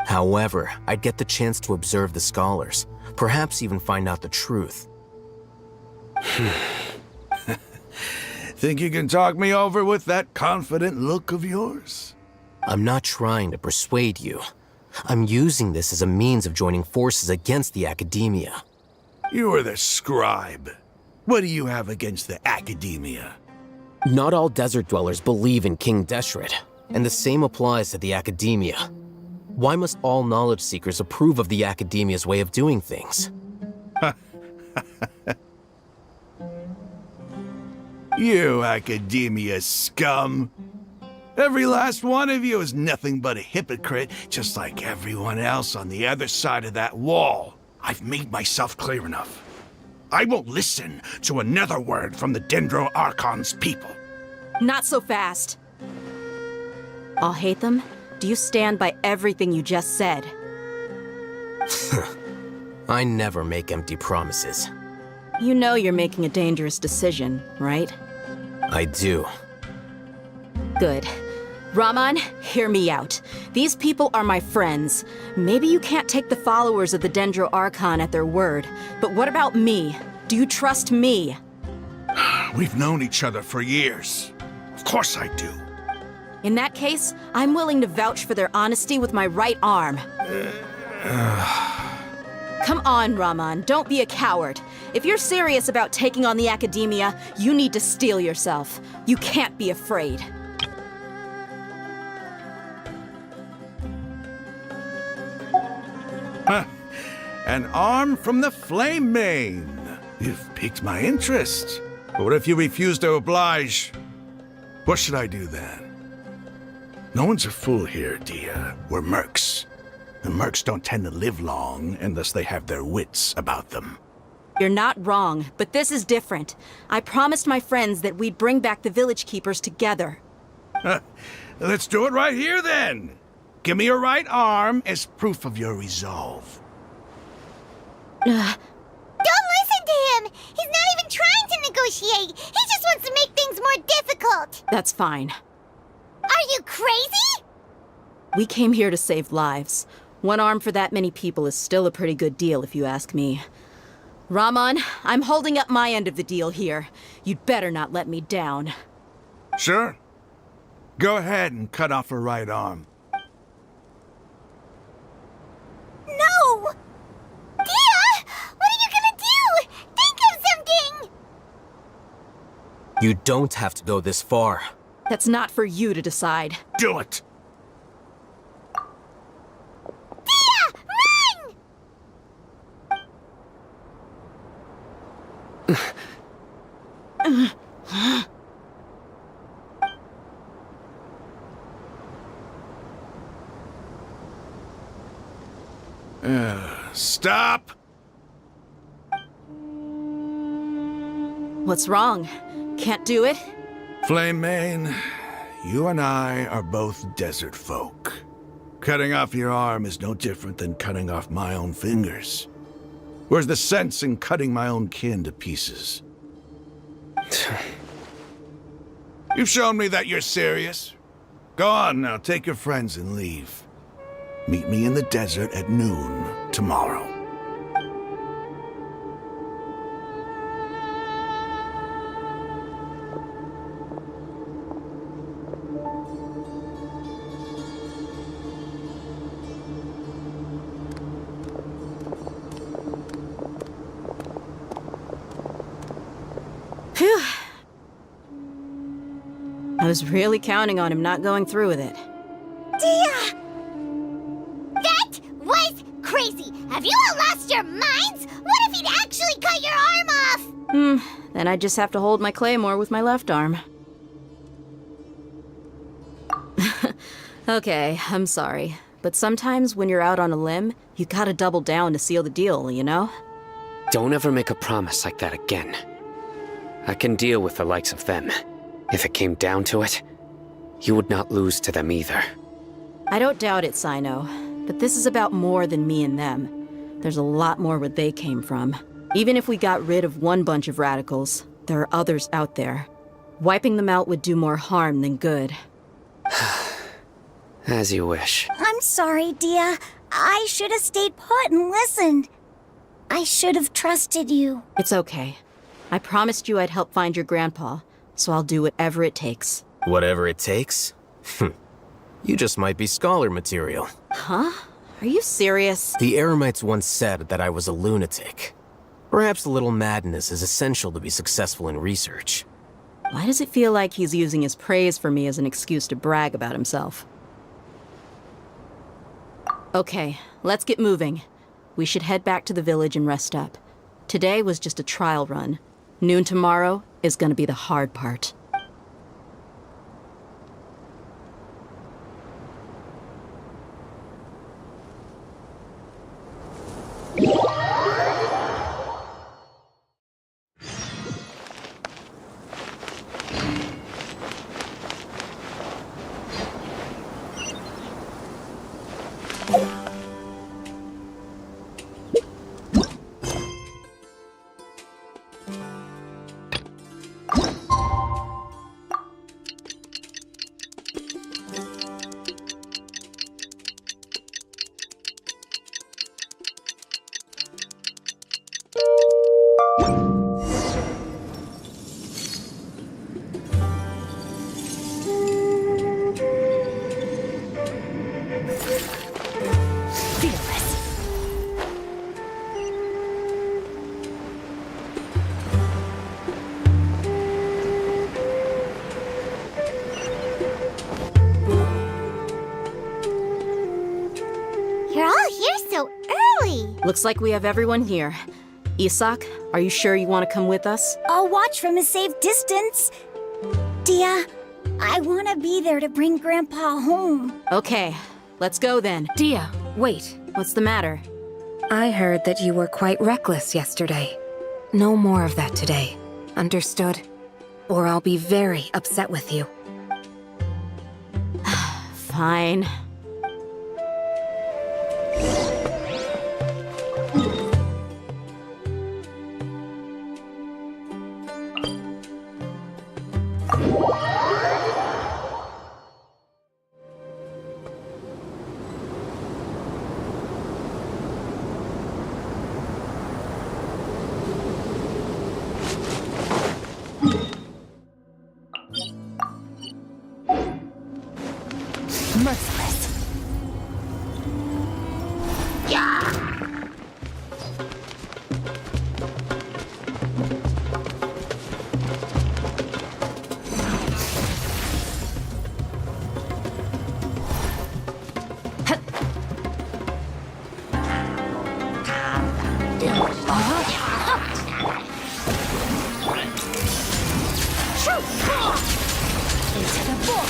However, I'd get the chance to observe the scholars, perhaps even find out the truth. Think you can talk me over with that confident look of yours? I'm not trying to persuade you. I'm using this as a means of joining forces against the Academia. You are the scribe. What do you have against the Academia? Not all desert dwellers believe in King Deshret, and the same applies to the Academia. Why must all knowledge seekers approve of the Academia's way of doing things? You Academia scum! Every last one of you is nothing but a hypocrite, just like everyone else on the other side of that wall. I've made myself clear enough. I won't listen to another word from the Dendro Archon's people. Not so fast. I'll hate them. Do you stand by everything you just said? I never make empty promises. You know you're making a dangerous decision, right? I do. Good. Raman, hear me out. These people are my friends. Maybe you can't take the followers of the Dendro Archon at their word, but what about me? Do you trust me? We've known each other for years. Of course I do. In that case, I'm willing to vouch for their honesty with my right arm. Come on, Raman, don't be a coward. If you're serious about taking on the Academia, you need to steel yourself. You can't be afraid. An arm from the Flame Mane. You've piqued my interest. But what if you refuse to oblige? What should I do then? No one's a fool here, Dia. We're mercs. And mercs don't tend to live long unless they have their wits about them. You're not wrong, but this is different. I promised my friends that we'd bring back the village keepers together. Let's do it right here then. Give me your right arm as proof of your resolve. Don't listen to him! He's not even trying to negotiate! He just wants to make things more difficult! That's fine. Are you crazy? We came here to save lives. One arm for that many people is still a pretty good deal, if you ask me. Raman, I'm holding up my end of the deal here. You'd better not let me down. Sure. Go ahead and cut off her right arm. No! Dia! What are you gonna do? Think of something! You don't have to go this far. That's not for you to decide. Do it! Stop! What's wrong? Can't do it? Flame Mane, you and I are both desert folk. Cutting off your arm is no different than cutting off my own fingers. Where's the sense in cutting my own kin to pieces? You've shown me that you're serious. Go on now, take your friends and leave. Meet me in the desert at noon tomorrow. Phew. I was really counting on him not going through with it. Dia! That was crazy! Have you all lost your minds? What if he'd actually cut your arm off? Then I just have to hold my claymore with my left arm. Okay, I'm sorry. But sometimes when you're out on a limb, you gotta double down to seal the deal, you know? Don't ever make a promise like that again. I can deal with the likes of them. If it came down to it, you would not lose to them either. I don't doubt it, Sino. But this is about more than me and them. There's a lot more where they came from. Even if we got rid of one bunch of radicals, there are others out there. Wiping them out would do more harm than good. As you wish. I'm sorry, Dia. I should have stayed put and listened. I should have trusted you. It's okay. I promised you I'd help find your grandpa, so I'll do whatever it takes. Whatever it takes? You just might be scholar material. Huh? Are you serious? The Eremites once said that I was a lunatic. Perhaps a little madness is essential to be successful in research. Why does it feel like he's using his praise for me as an excuse to brag about himself? Okay, let's get moving. We should head back to the village and rest up. Today was just a trial run. Noon tomorrow is gonna be the hard part. You're all here so early. Looks like we have everyone here. Isak, are you sure you want to come with us? I'll watch from a safe distance. Dia, I want to be there to bring Grandpa home. Okay, let's go then. Dia, wait. What's the matter? I heard that you were quite reckless yesterday. No more of that today. Understood? Or I'll be very upset with you. Fine. Merciless. Into the ball.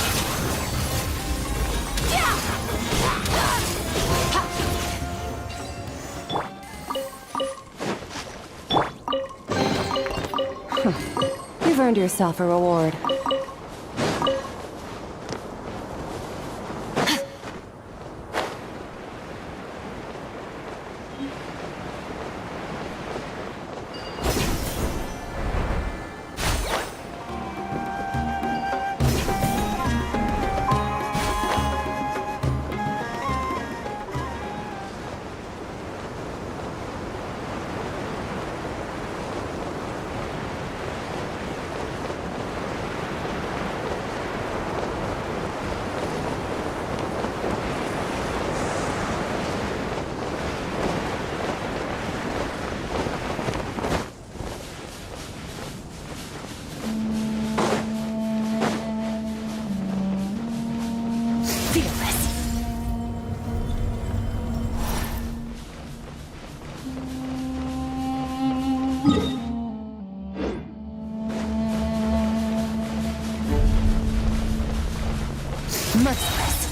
You've earned yourself a reward. Merciless.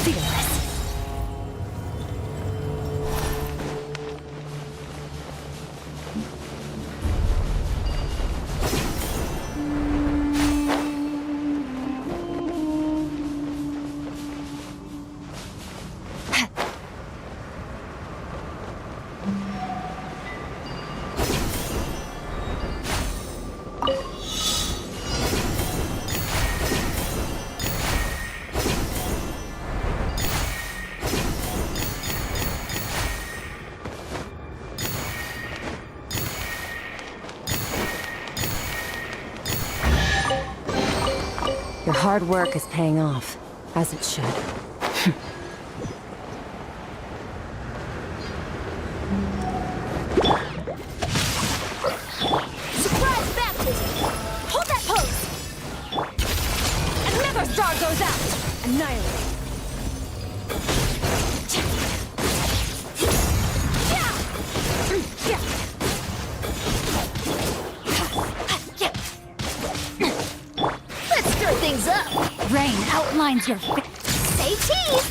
Fearless. hard work is paying off, as it should. Surprise baptism! Hold that pose! Another star goes out! Annihilate! Let's stir things up! Rain outlines your Say cheese!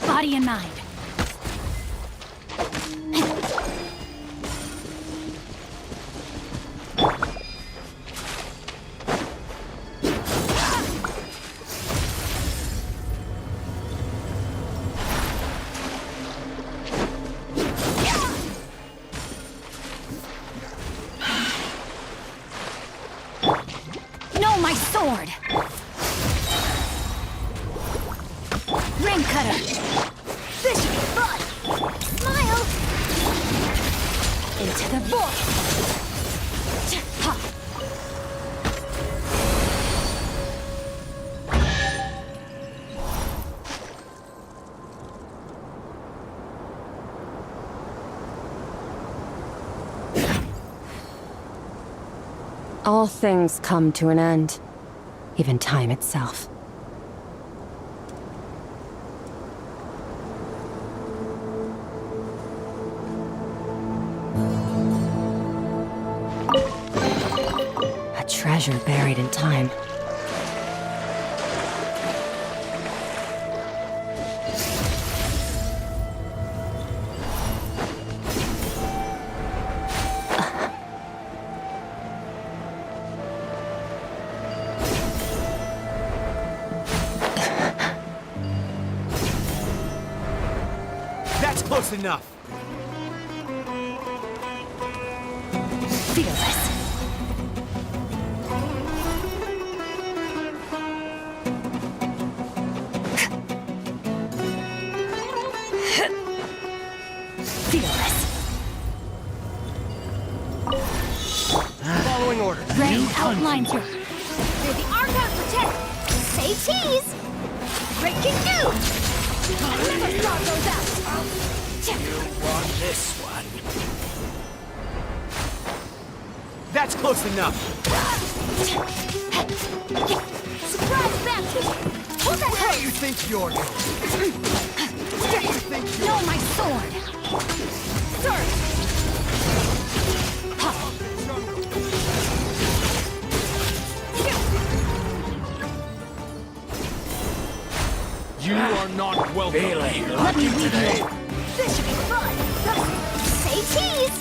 Body and mind. No, my sword! Ring cutter! This should be fun! Smile! Into the void! Ha. All things come to an end, even time itself. A treasure buried in time. That's close enough. Fearless. Fearless. Following orders. Rain outlines your... May the Archon protect! Say cheese! Breaking news! Another star goes out! You want this one? That's close enough. Surprise baptism! Hold that What do pose! you think you're doing? No, my sword! Sir! You are not welcome here. Let me lead you. This should be fun. Say cheese.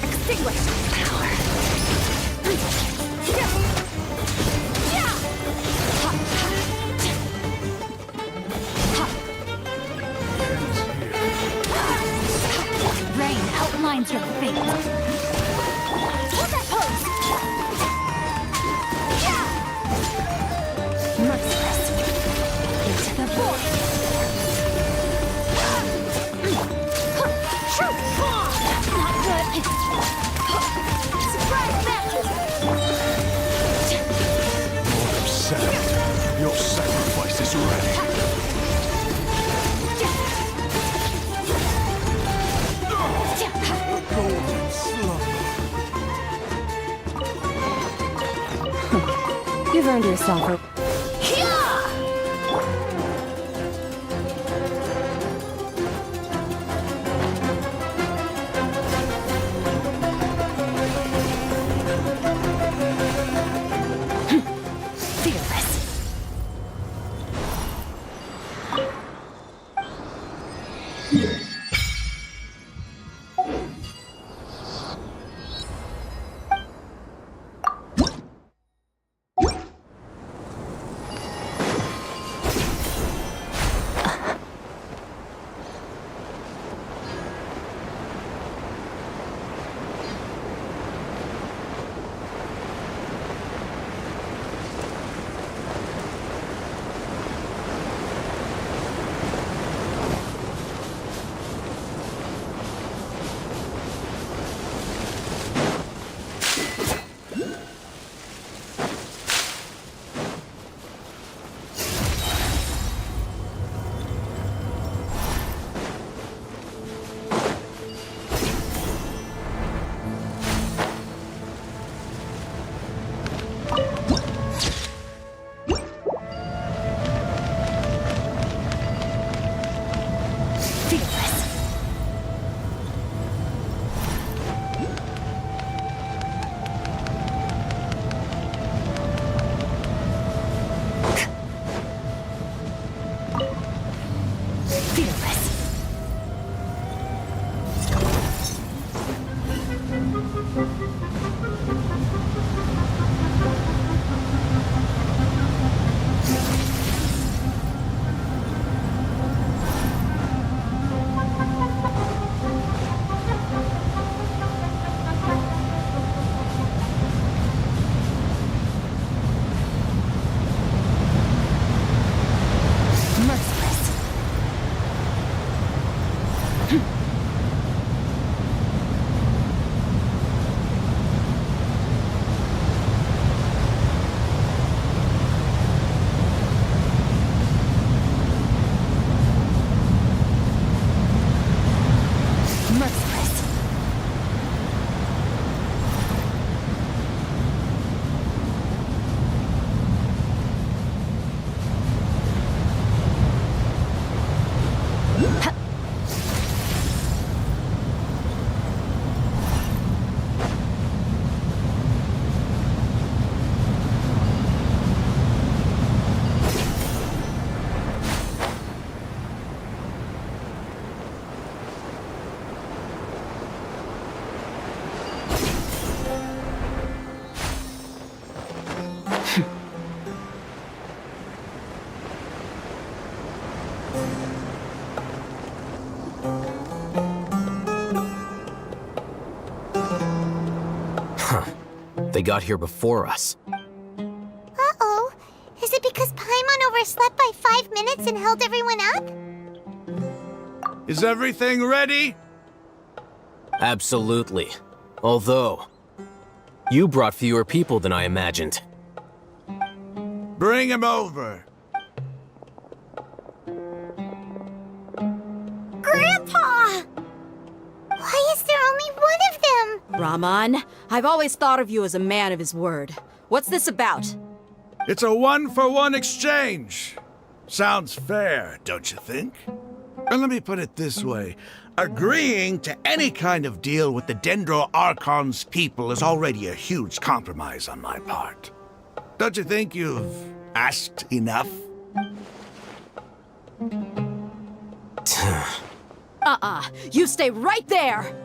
Extinguish power. Rain outlines your fate. Hold that pose. Merciless. Into the void. Not good. Surprise baptism. Your sacrifice is ready. Golden slumber. You've earned yourself a... They got here before us. Uh-oh. Is it because Paimon overslept by 5 minutes and held everyone up? Is everything ready? Absolutely. Although, you brought fewer people than I imagined. Bring him over. Grandpa! Why is there only one of them? Raman, I've always thought of you as a man of his word. What's this about? It's a 1-for-1 exchange. Sounds fair, don't you think? And let me put it this way. Agreeing to any kind of deal with the Dendro Archon's people is already a huge compromise on my part. Don't you think you've asked enough? You stay right there!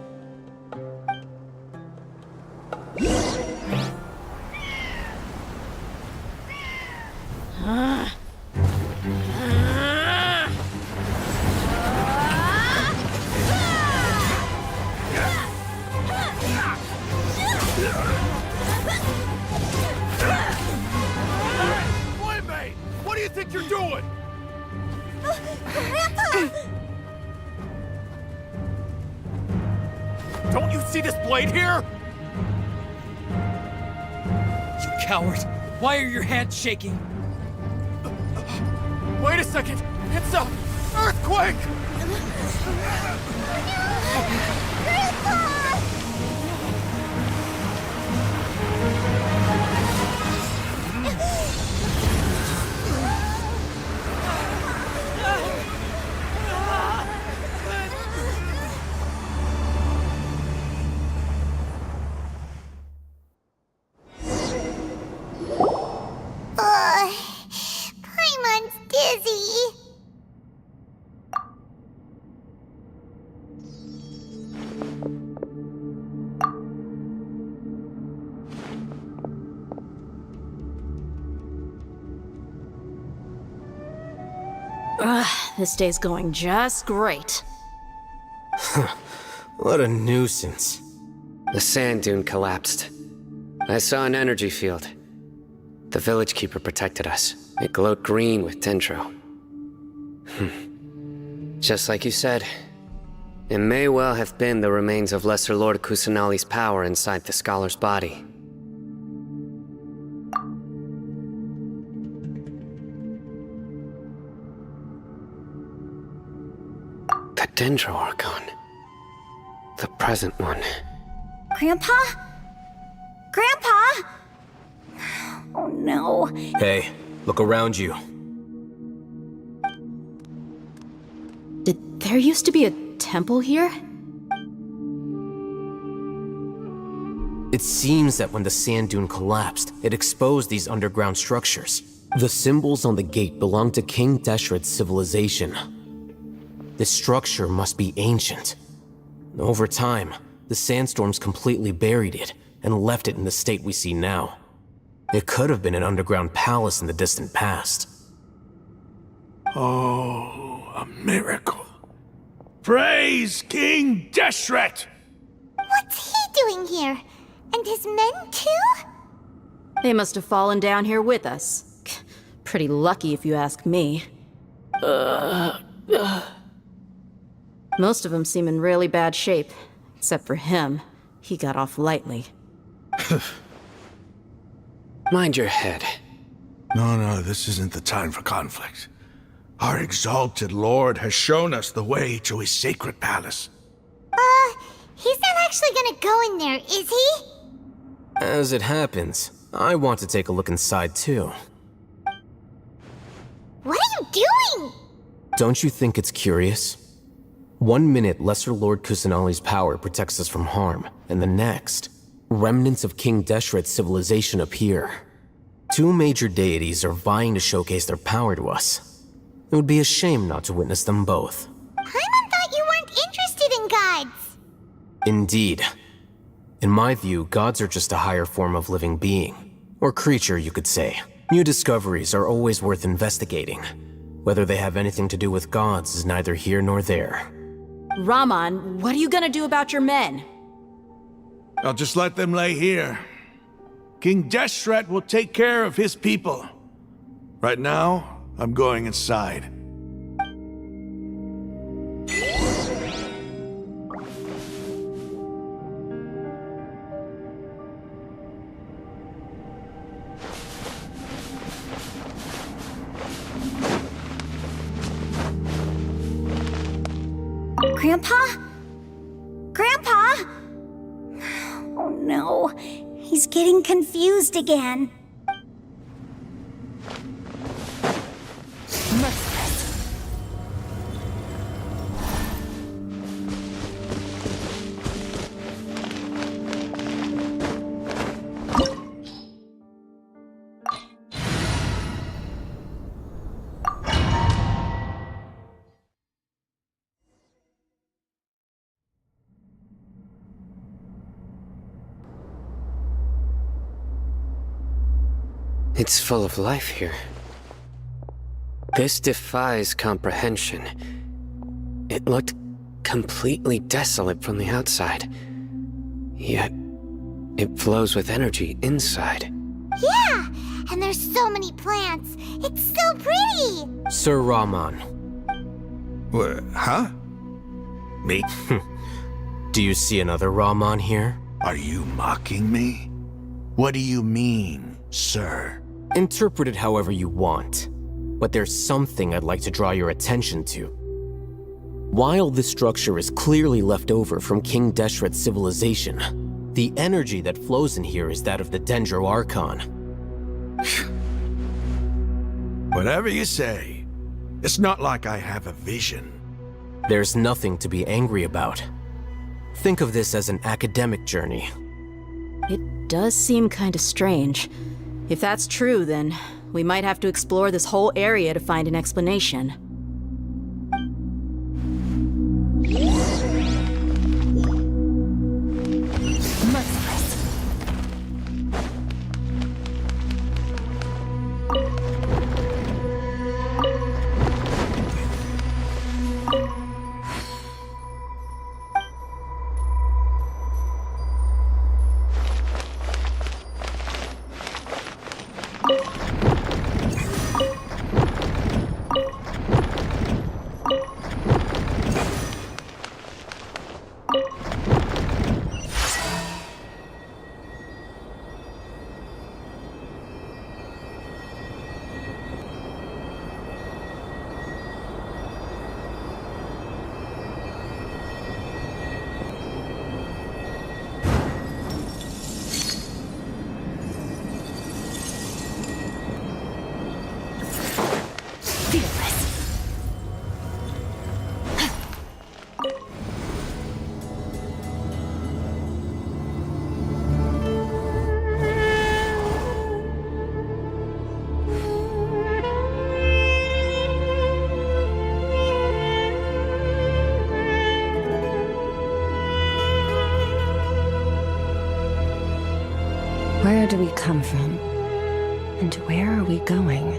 Playmate! What do you think you're doing? Grandpa! Don't you see this blade here? You coward! Why are your hands shaking? Wait a second! It's a earthquake! Paimon's dizzy. This day's going just great. What a nuisance. The sand dune collapsed. I saw an energy field. The village keeper protected us. It glowed green with dendro. Just like you said, it may well have been the remains of Lesser Lord Kusanali's power inside the scholar's body. The Dendro Archon. The present one. Grandpa? Grandpa? Oh no. Hey, look around you. Did there used to be a temple here? It seems that when the sand dune collapsed, it exposed these underground structures. The symbols on the gate belong to King Deshret's civilization. This structure must be ancient. Over time, the sandstorms completely buried it and left it in the state we see now. It could have been an underground palace in the distant past. Oh, a miracle. Praise King Deshret! What's he doing here? And his men too? They must have fallen down here with us. Pretty lucky if you ask me. Most of them seem in really bad shape. Except for him. He got off lightly. Mind your head. No, this isn't the time for conflict. Our exalted lord has shown us the way to his sacred palace. He's not actually gonna go in there, is he? As it happens, I want to take a look inside too. What are you doing? Don't you think it's curious? 1 minute, Lesser Lord Kusanali's power protects us from harm, and the next, remnants of King Deshret's civilization appear. Two major deities are vying to showcase their power to us. It would be a shame not to witness them both. Paimon thought you weren't interested in gods. Indeed. In my view, gods are just a higher form of living being. Or creature, you could say. New discoveries are always worth investigating. Whether they have anything to do with gods is neither here nor there. Raman, what are you gonna do about your men? I'll just let them lay here. King Deshret will take care of his people. Right now, I'm going inside. Grandpa? Grandpa? Oh no, he's getting confused again. Merciless. It's full of life here. This defies comprehension. It looked completely desolate from the outside. Yet, it flows with energy inside. Yeah, and there's so many plants. It's so pretty. Sir Rahman. What? Huh? Me? Do you see another Rahman here? Are you mocking me? What do you mean, sir? Interpret it however you want, but there's something I'd like to draw your attention to. While this structure is clearly left over from King Deshret's civilization, the energy that flows in here is that of the Dendro Archon. Whatever you say. It's not like I have a vision. There's nothing to be angry about. Think of this as an academic journey. It does seem kinda strange. If that's true, then we might have to explore this whole area to find an explanation. Where do we come from? And where are we going?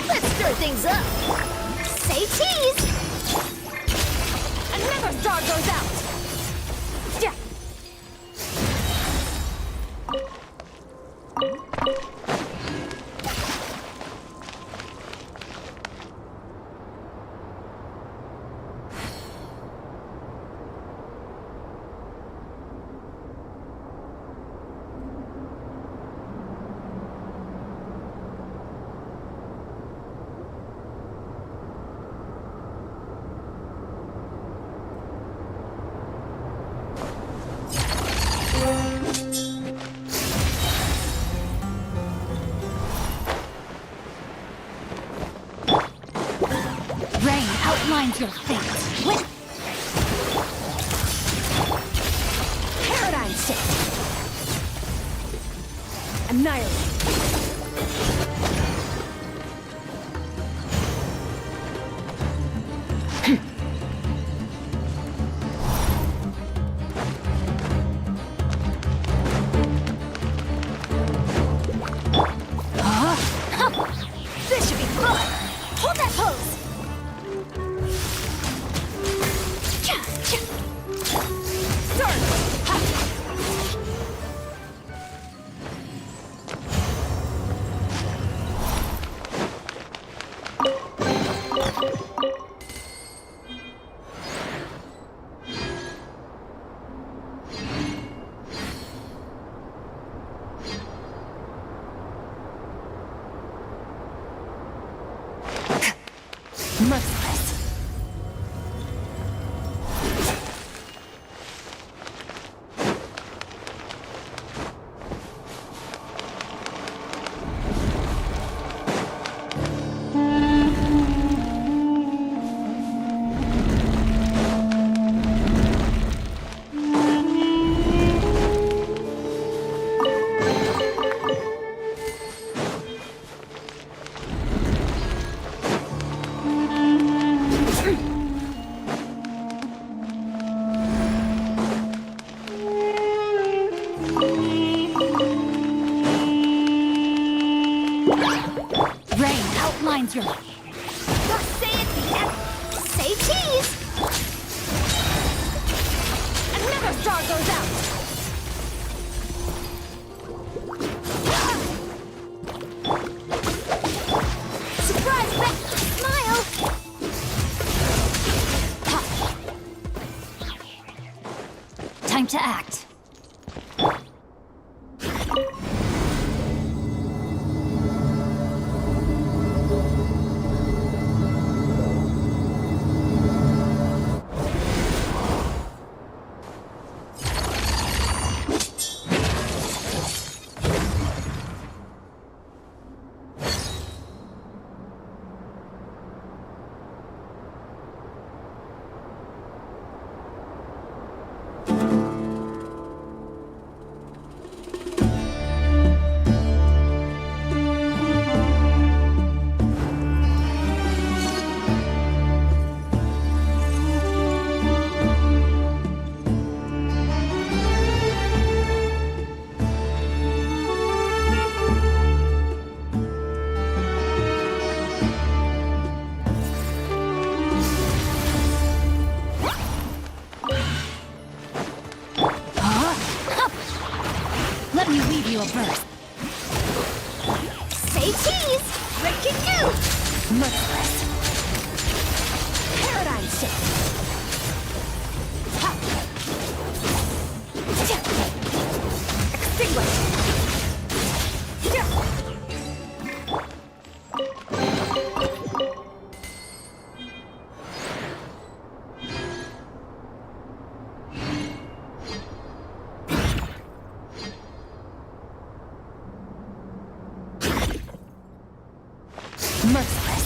Let's stir things up. Say cheese. Another star goes out. Yeah. Rain outlines your fate. With Paradigm Shift. Annihilate. Merciless. Outlines your... Say it, say cheese! Another star goes out! Surprise, back! Smile! Time to act. Let me weave you a verse. Say cheese! Breaking news! Merciless. Paradigm shift. Extinguish. Merciless.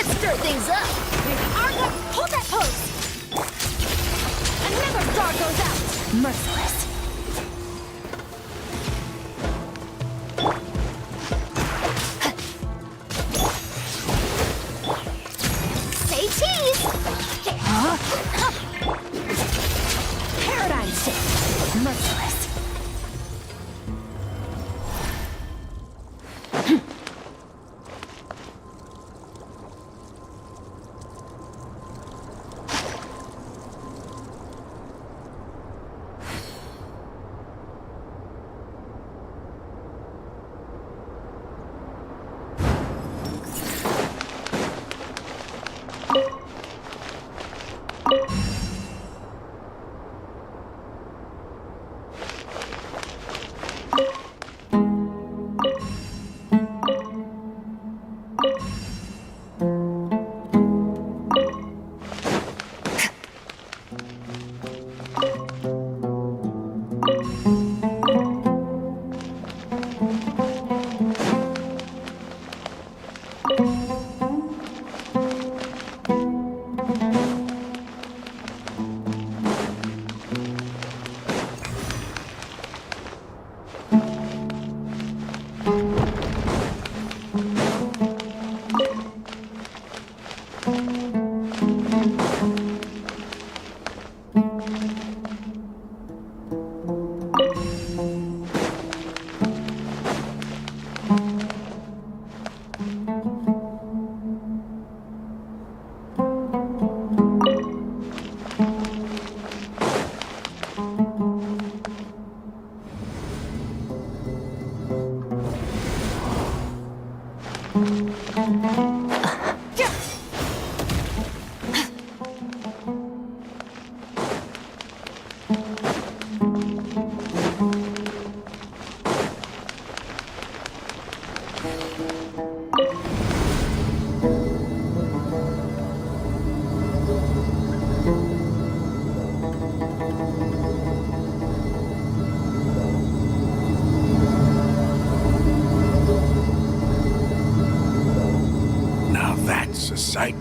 Stir things up! Archon, hold that pose! Another star goes out! Merciless. Say cheese! Paradigm shift. Merciless.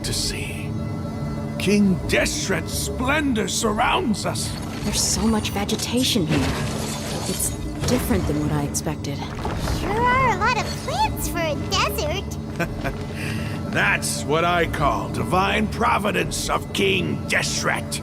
to see. King Deshret's splendor surrounds us. There's so much vegetation here. It's different than what I expected. Sure are a lot of plants for a desert. That's what I call divine providence of King Deshret.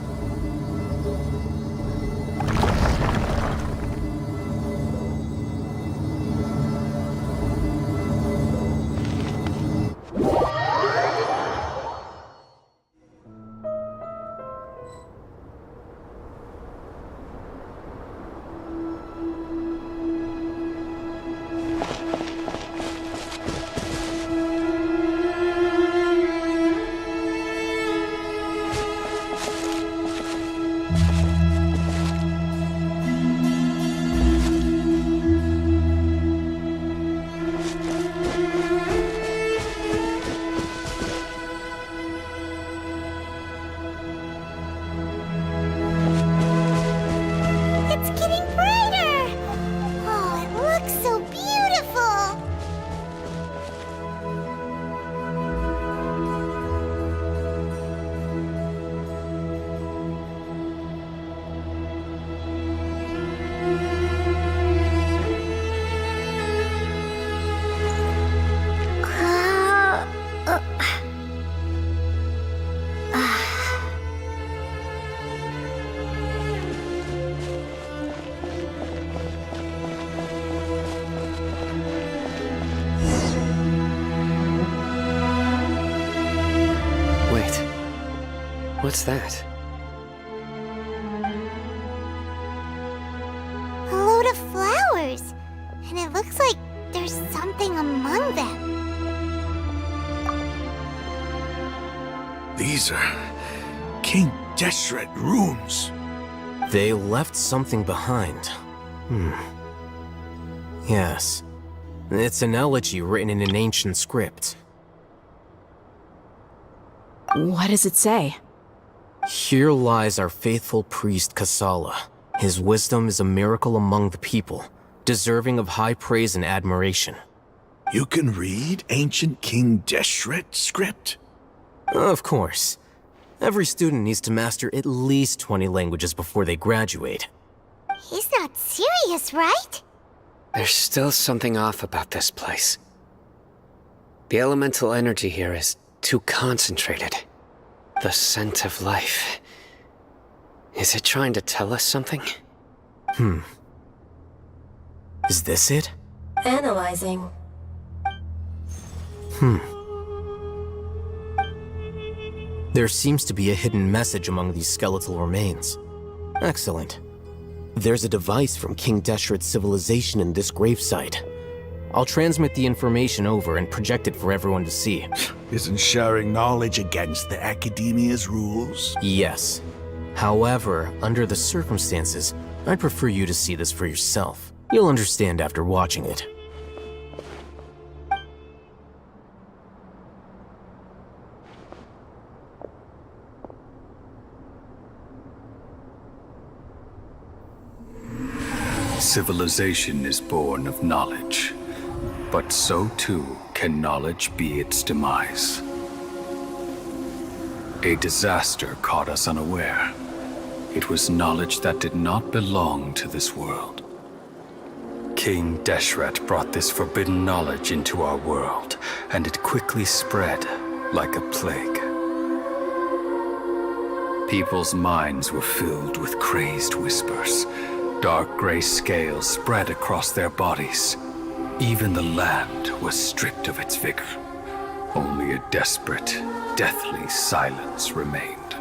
It's getting brighter! Oh, it looks so beautiful! Wait. What's that? A load of flowers. And it looks like there's something among them. These are King Deshret runes. They left something behind. Yes. It's an elegy written in an ancient script. What does it say? Here lies our faithful priest Kasala. His wisdom is a miracle among the people, deserving of high praise and admiration. You can read ancient King Deshret script? Of course. Every student needs to master at least 20 languages before they graduate. He's not serious, right? There's still something off about this place. The elemental energy here is too concentrated. The scent of life. Is it trying to tell us something? Is this it? Analyzing. There seems to be a hidden message among these skeletal remains. Excellent. There's a device from King Deshret's civilization in this gravesite. I'll transmit the information over and project it for everyone to see. Isn't sharing knowledge against the Academia's rules? Yes. However, under the circumstances, I'd prefer you to see this for yourself. You'll understand after watching it. Civilization is born of knowledge, but so too can knowledge be its demise. A disaster caught us unaware. It was knowledge that did not belong to this world. King Deshret brought this forbidden knowledge into our world, and it quickly spread like a plague. People's minds were filled with crazed whispers. Dark gray scales spread across their bodies. Even the land was stripped of its vigor. Only a desperate, deathly silence remained.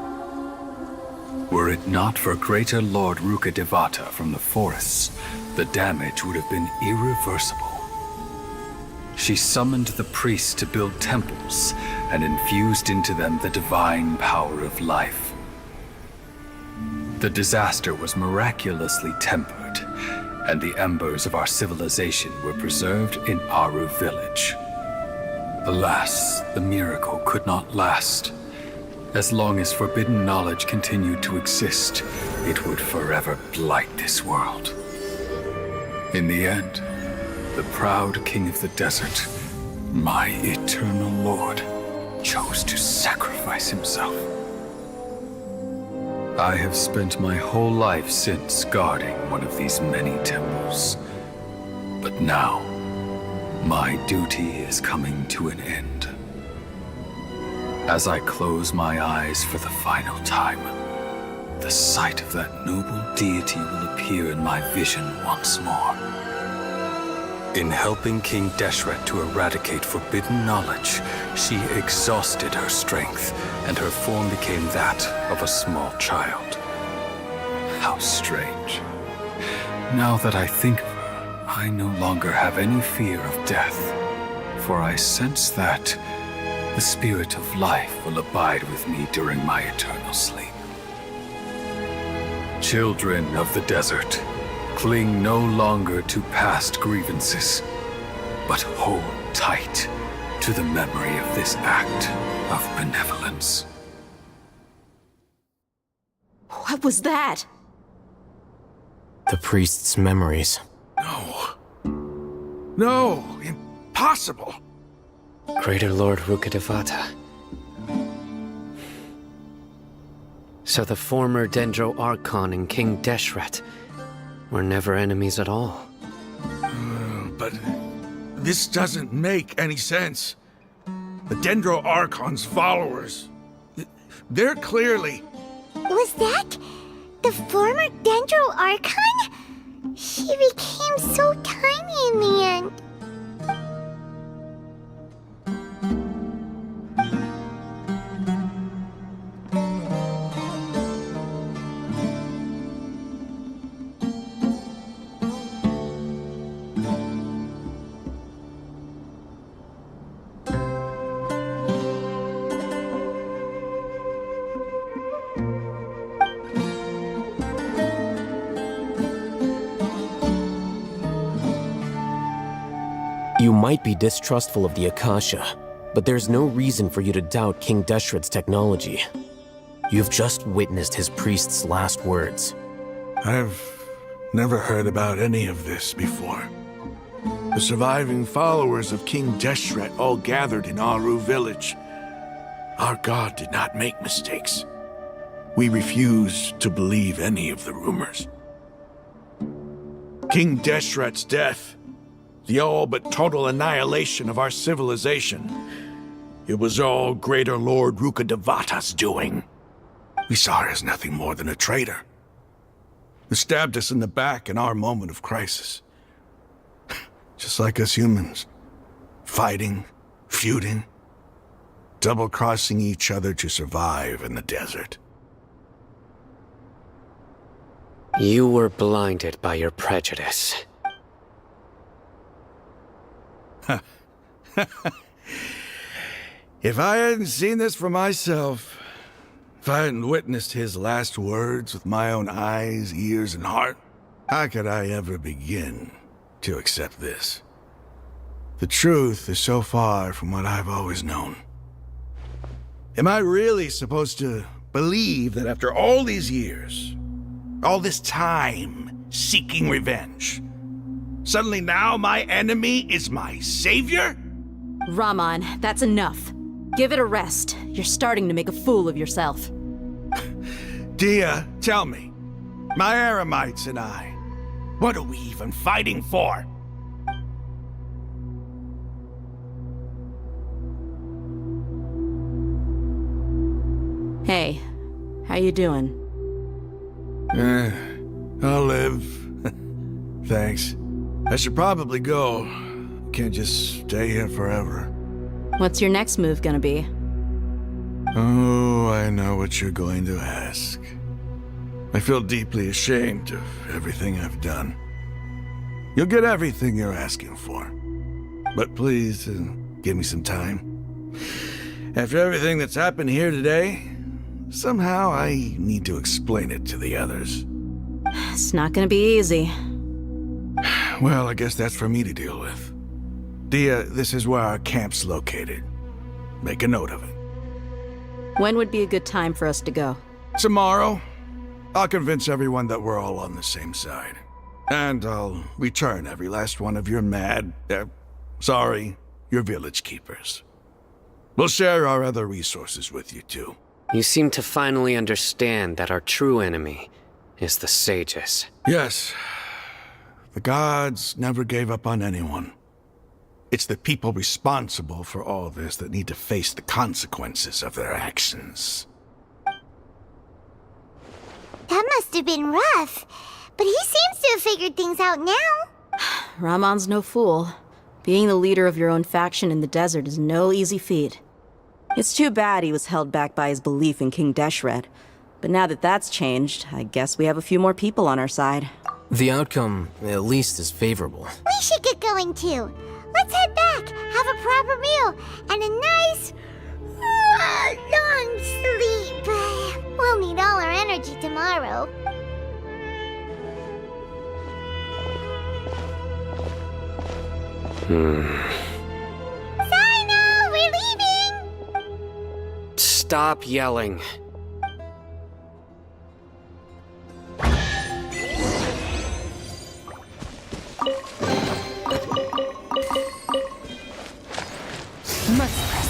Were it not for greater Lord Rukkhadevata from the forests, the damage would have been irreversible. She summoned the priests to build temples and infused into them the divine power of life. The disaster was miraculously tempered, and the embers of our civilization were preserved in Aru village. Alas, the miracle could not last. As long as forbidden knowledge continued to exist, it would forever blight this world. In the end, the proud king of the desert, my eternal lord, chose to sacrifice himself. I have spent my whole life since guarding one of these many temples. But now, my duty is coming to an end. As I close my eyes for the final time, the sight of that noble deity will appear in my vision once more. In helping King Deshret to eradicate forbidden knowledge, she exhausted her strength, and her form became that of a small child. How strange. Now that I think of her, I no longer have any fear of death, for I sense that the spirit of life will abide with me during my eternal sleep. Children of the desert, cling no longer to past grievances, but hold tight to the memory of this act of benevolence. What was that? The priest's memories. No, impossible. Greater Lord Rukkhadevata. So the former Dendro Archon and King Deshret were never enemies at all. But this doesn't make any sense. The Dendro Archon's followers, they're clearly... Was that the former Dendro Archon? She became so tiny in the end. You might be distrustful of the Akasha, but there's no reason for you to doubt King Deshret's technology. You've just witnessed his priest's last words. I've never heard about any of this before. The surviving followers of King Deshret all gathered in Aru village. Our god did not make mistakes. We refuse to believe any of the rumors. King Deshret's death, the all but total annihilation of our civilization, it was all Greater Lord Rukkhadevata's doing. We saw her as nothing more than a traitor, who stabbed us in the back in our moment of crisis. Just like us humans, fighting, feuding, double-crossing each other to survive in the desert. You were blinded by your prejudice. If I hadn't seen this for myself, if I hadn't witnessed his last words with my own eyes, ears, and heart, how could I ever begin to accept this? The truth is so far from what I've always known. Am I really supposed to believe that after all these years, all this time seeking revenge, suddenly now my enemy is my savior? Raman, that's enough. Give it a rest. You're starting to make a fool of yourself. Dia, tell me, my Aramites and I, what are we even fighting for? Hey, how you doing? I'll live. Thanks. I should probably go. Can't just stay here forever. What's your next move gonna be? Oh, I know what you're going to ask. I feel deeply ashamed of everything I've done. You'll get everything you're asking for. But please, give me some time. After everything that's happened here today, somehow I need to explain it to the others. It's not gonna be easy. Well, I guess that's for me to deal with. Dia, this is where our camp's located. Make a note of it. When would be a good time for us to go? Tomorrow. I'll convince everyone that we're all on the same side. And I'll return every last one of your your village keepers. We'll share our other resources with you, too. You seem to finally understand that our true enemy is the sages. Yes. The gods never gave up on anyone. It's the people responsible for all this that need to face the consequences of their actions. That must have been rough. But he seems to have figured things out now. Ramon's no fool. Being the leader of your own faction in the desert is no easy feat. It's too bad he was held back by his belief in King Deshret. But now that that's changed, I guess we have a few more people on our side. The outcome, at least, is favorable. We should get going too. Let's head back, have a proper meal, and a nice, long sleep. We'll need all our energy tomorrow. Sino, we're leaving! Stop yelling. Merciless.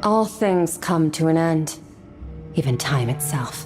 All things come to an end, even time itself.